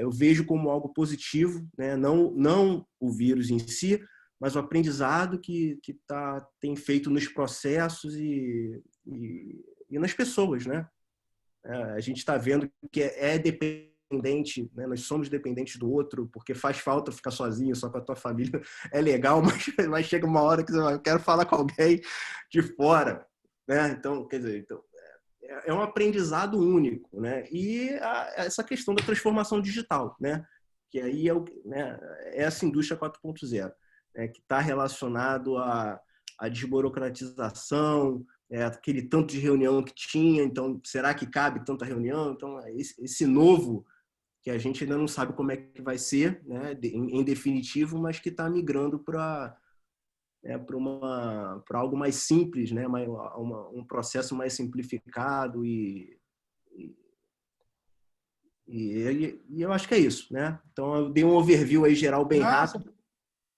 eu vejo como algo positivo, né? Não o vírus em si, mas o aprendizado que tem feito nos processos e nas pessoas, né? A gente está vendo que é dependente, né? Nós somos dependentes do outro, porque faz falta ficar sozinho, só com a tua família. É legal, mas chega uma hora que você vai, eu quero falar com alguém de fora, né? Então, quer dizer, é um aprendizado único, né? E essa questão da transformação digital, né? Que aí né, essa indústria 4.0, né? Que está relacionado à desburocratização, aquele tanto de reunião que tinha, então será que cabe tanta reunião? Então esse novo que a gente ainda não sabe como é que vai ser, né? Em definitivo, mas que está migrando para algo mais simples, né? Um processo mais simplificado e eu acho que é isso, né? Então eu dei um overview aí geral bem rápido.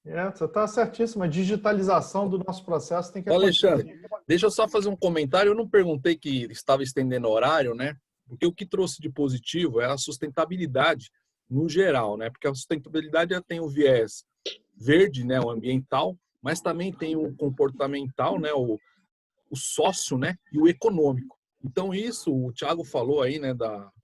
Você está certíssimo. A digitalização do nosso processo tem que acontecer. Alexandre, deixa eu só fazer um comentário. Eu não perguntei que estava estendendo o horário, né? Porque o que trouxe de positivo é a sustentabilidade no geral, né? Porque a sustentabilidade tem o viés verde, né? O ambiental, mas também tem o comportamental, né? O sócio, né? E o econômico. Então isso o Thiago falou aí, né?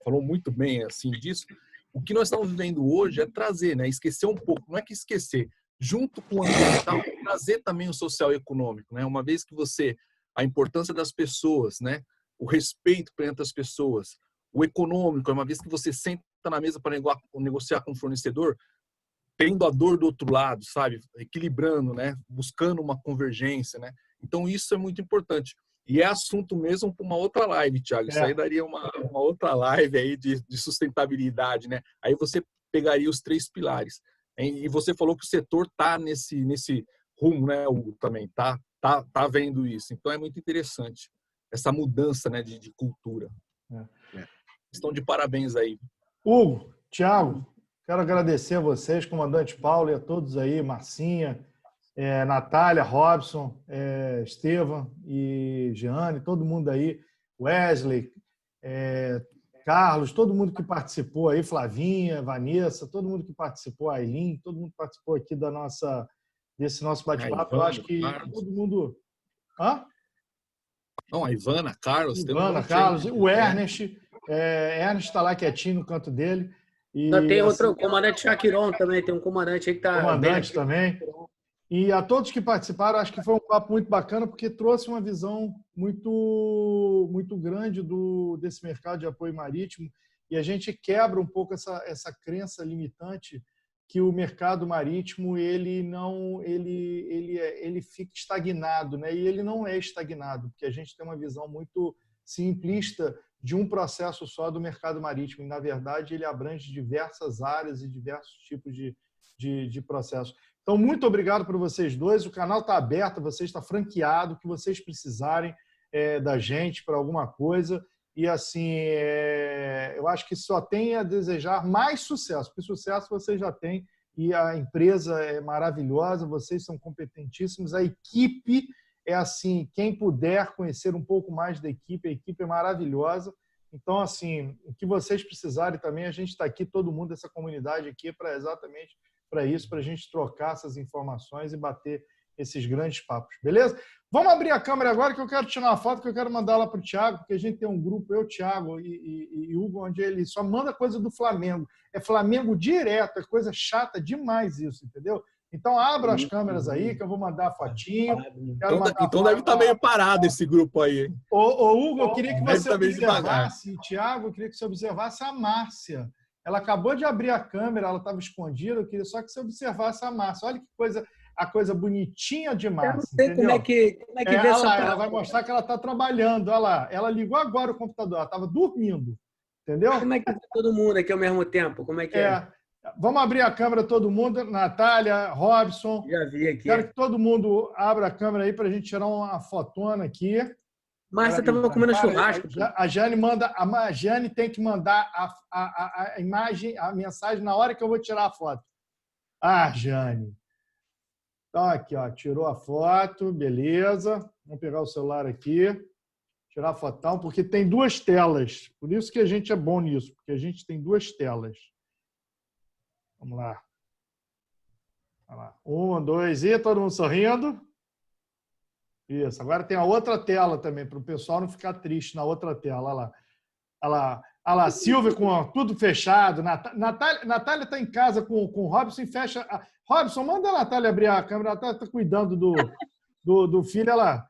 Falou muito bem assim disso. O que nós estamos vivendo hoje é trazer, né? Esquecer um pouco. Não é que esquecer. Junto com o ambiental, trazer também o social e econômico, né? Uma vez que a importância das pessoas, né? O respeito perante as pessoas, o econômico, uma vez que você senta na mesa para negociar com o fornecedor, tendo a dor do outro lado, sabe? Equilibrando, né? Buscando uma convergência, né? Então isso é muito importante. E é assunto mesmo para uma outra live, Thiago. Isso aí daria uma outra live aí de sustentabilidade, né? Aí você pegaria os 3 pilares. E você falou que o setor está nesse rumo, né? Também tá vendo isso. Então é muito interessante essa mudança, né, de cultura. Estão de parabéns aí. Hugo, Thiago, quero agradecer a vocês, comandante Paulo e a todos aí, Marcinha, Natália, Robson, Estevam e Jeane, todo mundo aí, Wesley, Carlos, todo mundo que participou aí, Flavinha, Vanessa, todo mundo que participou, Aileen, todo mundo que participou aqui desse nosso bate-papo. Eu acho que todo mundo... Hã? Não, a Ivana, Carlos... Ivana, Carlos, o Ernest. Ernest está lá quietinho no canto dele. E tem outro comandante Shakiron também, tem um comandante aí que está... Comandante também. E a todos que participaram, acho que foi um papo muito bacana, porque trouxe uma visão muito, muito grande desse mercado de apoio marítimo, e a gente quebra um pouco essa crença limitante que o mercado marítimo ele fica estagnado, né? E ele não é estagnado, porque a gente tem uma visão muito simplista de um processo só do mercado marítimo. E, na verdade, ele abrange diversas áreas e diversos tipos de processos. Então, muito obrigado por vocês dois. O canal está aberto, você está franqueado, o que vocês precisarem da gente para alguma coisa. E, assim, eu acho que só tem a desejar mais sucesso, porque sucesso vocês já têm e a empresa é maravilhosa, vocês são competentíssimos, a equipe é assim, quem puder conhecer um pouco mais da equipe, a equipe é maravilhosa. Então, assim, o que vocês precisarem também, a gente está aqui, todo mundo, essa comunidade aqui, para exatamente para isso, para a gente trocar essas informações e bater esses grandes papos, beleza? Vamos abrir a câmera agora que eu quero tirar uma foto que eu quero mandar lá para o Thiago, porque a gente tem um grupo, eu, Thiago e Hugo, onde ele só manda coisa do Flamengo. É Flamengo direto, é coisa chata demais isso, entendeu? Então, abra as câmeras aí, que eu vou mandar a fotinho. Então deve estar meio parado esse grupo aí. Ô, Hugo, eu queria que você observasse, Thiago, eu queria que você observasse a Márcia. Ela acabou de abrir a câmera, ela estava escondida, eu queria só que você observasse a Márcia. Olha que coisa, a coisa bonitinha de Márcia. Eu não sei como é que vê essa lá, ela vai mostrar que ela está trabalhando. Olha lá, ela ligou agora o computador, ela estava dormindo. Entendeu? Como é que vê todo mundo aqui ao mesmo tempo? Como é que é? Vamos abrir a câmera todo mundo. Natália, Robson. Já vi aqui. Quero que todo mundo abra a câmera aí para a gente tirar uma fotona aqui. Márcia estava comendo churrasco. A Jane tem que mandar a imagem, a mensagem na hora que eu vou tirar a foto. Jane. Então, aqui, ó, tirou a foto, beleza. Vamos pegar o celular aqui, tirar a fotão, porque tem duas telas. Por isso que a gente é bom nisso, porque a gente tem duas telas. Vamos lá. Olha lá. 1, 2 e todo mundo sorrindo. Isso. Agora tem a outra tela também, para o pessoal não ficar triste na outra tela. Olha lá. Olha lá. Olha lá. Silvia com tudo fechado. Natália está em casa com o Robson e fecha. Robson, manda a Natália abrir a câmera. A Natália está cuidando do filho. Olha lá.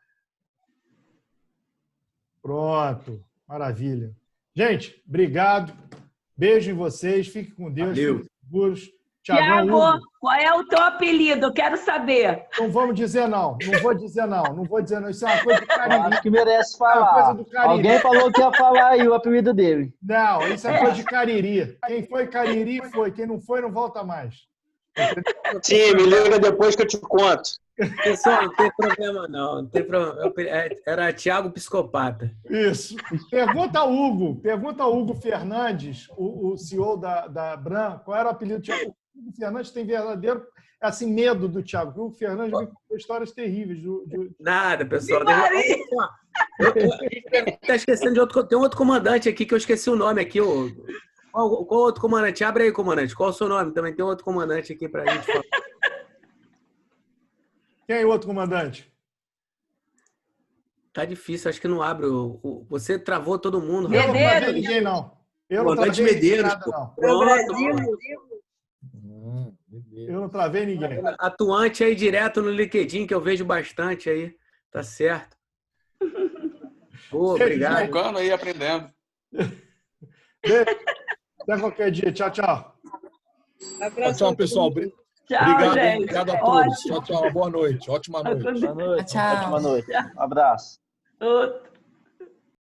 Pronto. Maravilha. Gente, obrigado. Beijo em vocês. Fiquem com Deus. Valeu. Seguros. Tiago, qual é o teu apelido? Eu quero saber. Não vamos dizer não. Não vou dizer não. Não vou dizer não. Isso é uma coisa do Cariri. Acho que merece falar. Alguém falou que ia falar aí o apelido dele. Não, isso é coisa de Cariri. Quem foi Cariri, foi. Quem não foi, não volta mais. Sim, me liga depois que eu te conto. Pessoal, não tem problema não. Não tem problema. Era Thiago Psicopata. Isso. Pergunta ao Hugo Fernandes, o CEO da Bram, qual era o apelido do Thiago. O Hugo Fernandes tem verdadeiro assim, medo do Thiago. O Hugo Fernandes contou histórias terríveis. Nada, pessoal. A gente está esquecendo de outro. Tem um outro comandante aqui que eu esqueci o nome aqui. Qual outro comandante? Abre aí, comandante. Qual é o seu nome? Também tem outro comandante aqui para a gente falar. Quem é o outro comandante? Tá difícil, acho que não abre. Você travou todo mundo. Eu não travei ninguém, não. Eu não travei Medeiros, nada, não. Pronto. Eu não travei ninguém. Atuante aí direto no LinkedIn, que eu vejo bastante aí. Tá certo. Obrigado. Jogando aí, aprendendo. Até qualquer dia. Tchau, tchau. Tchau, pessoal. Tchau, obrigado, gente. obrigado a todos. Tchau, tchau. Boa noite. Ótima noite. Boa noite. Tchau. Ótima noite. Um abraço. Outro.